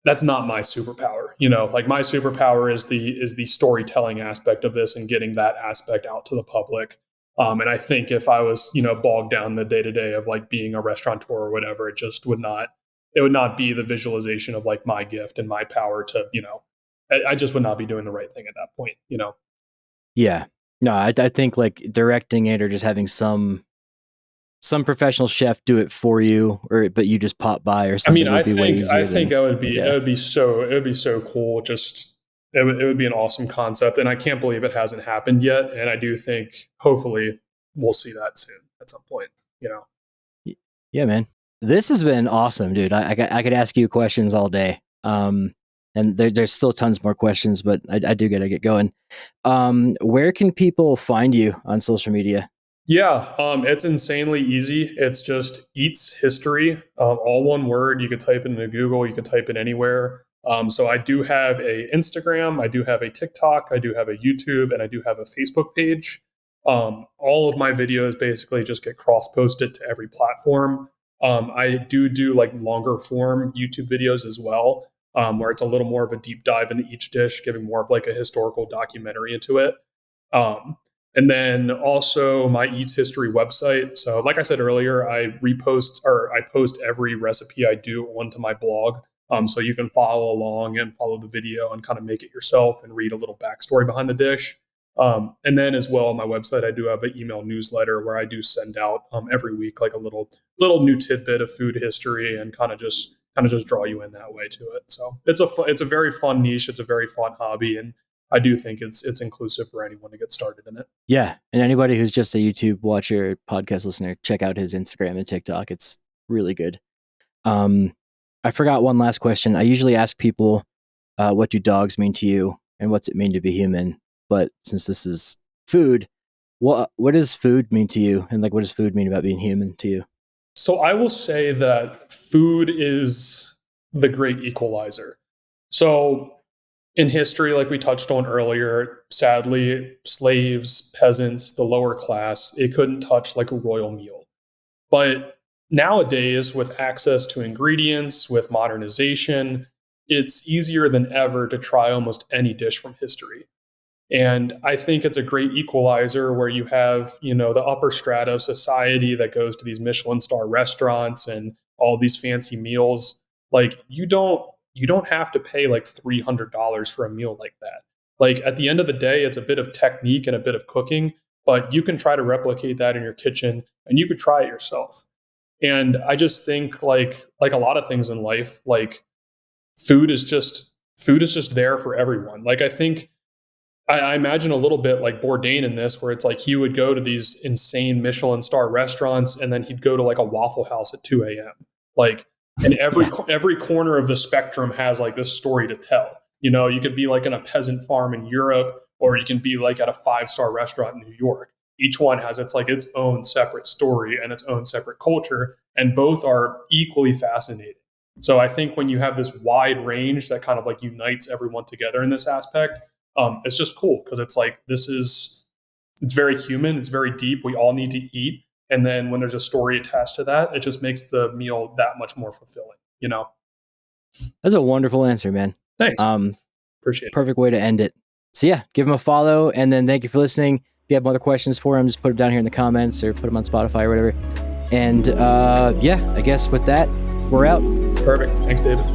my superpower. Like my superpower is the storytelling aspect of this and getting that aspect out to the public. And I think if I was, bogged down the day to day of like being a restaurateur or whatever, it just would not be the visualization of like my gift and my power to, I just would not be doing the right thing at that point, Yeah. No, I think like directing it or just having some professional chef do it for you, but you just pop by or something. I think it would be so cool. Just it would be an awesome concept, and I can't believe it hasn't happened yet. And I do think hopefully we'll see that soon at some point. Yeah, man. This has been awesome, dude. I could ask you questions all day. And there's still tons more questions, but I do gotta get going. Where can people find you on social media? Yeah, it's insanely easy. It's just Eats History, all one word. You could type it into Google, you could type it anywhere. So I do have a Instagram, I do have a TikTok, I do have a YouTube, and I do have a Facebook page. All of my videos basically just get cross-posted to every platform. I do like longer form YouTube videos as well, where it's a little more of a deep dive into each dish, giving more of like a historical documentary into it. And then also my Eats History website. So like I said earlier, I post every recipe I do onto my blog. So you can follow along and follow the video and kind of make it yourself and read a little backstory behind the dish. And then as well on my website, I do have an email newsletter where I do send out every week like a little new tidbit of food history and kind of just draw you in that way to it. So it's a very fun niche. It's a very fun hobby, and I do think it's inclusive for anyone to get started in it. Yeah. And anybody who's just a YouTube watcher, podcast listener, check out his Instagram and TikTok. It's really good. I forgot one last question. I usually ask people, what do dogs mean to you and what's it mean to be human? But since this is food, what does food mean to you? And like, what does food mean about being human to you? So I will say that food is the great equalizer. So in history, like we touched on earlier, sadly, slaves, peasants, the lower class, it couldn't touch like a royal meal. But nowadays, with access to ingredients, with modernization, it's easier than ever to try almost any dish from history. And I think it's a great equalizer where you have, the upper strata of society that goes to these Michelin star restaurants and all these fancy meals. Like you don't have to pay like $300 for a meal like that. Like at the end of the day, it's a bit of technique and a bit of cooking, but you can try to replicate that in your kitchen and you could try it yourself. And I just think like a lot of things in life, like food is just there for everyone. Like I think I imagine a little bit like Bourdain in this, where it's like he would go to these insane Michelin star restaurants and then he'd go to like a Waffle House at 2 a.m. Like, and every corner of the spectrum has like this story to tell. You could be like in a peasant farm in Europe, or you can be like at a 5-star restaurant in New York. Each one has its own separate story and its own separate culture, and both are equally fascinating. So I think when you have this wide range that kind of like unites everyone together in this aspect, it's just cool because it's like it's very human, it's very deep. We all need to eat. And then when there's a story attached to that, it just makes the meal that much more fulfilling, That's a wonderful answer, man. Thanks. Appreciate it. Perfect way to end it. So yeah, give him a follow, and then thank you for listening. If you have other questions for him, just put them down here in the comments or put them on Spotify or whatever. And I guess with that, we're out. Perfect. Thanks, David.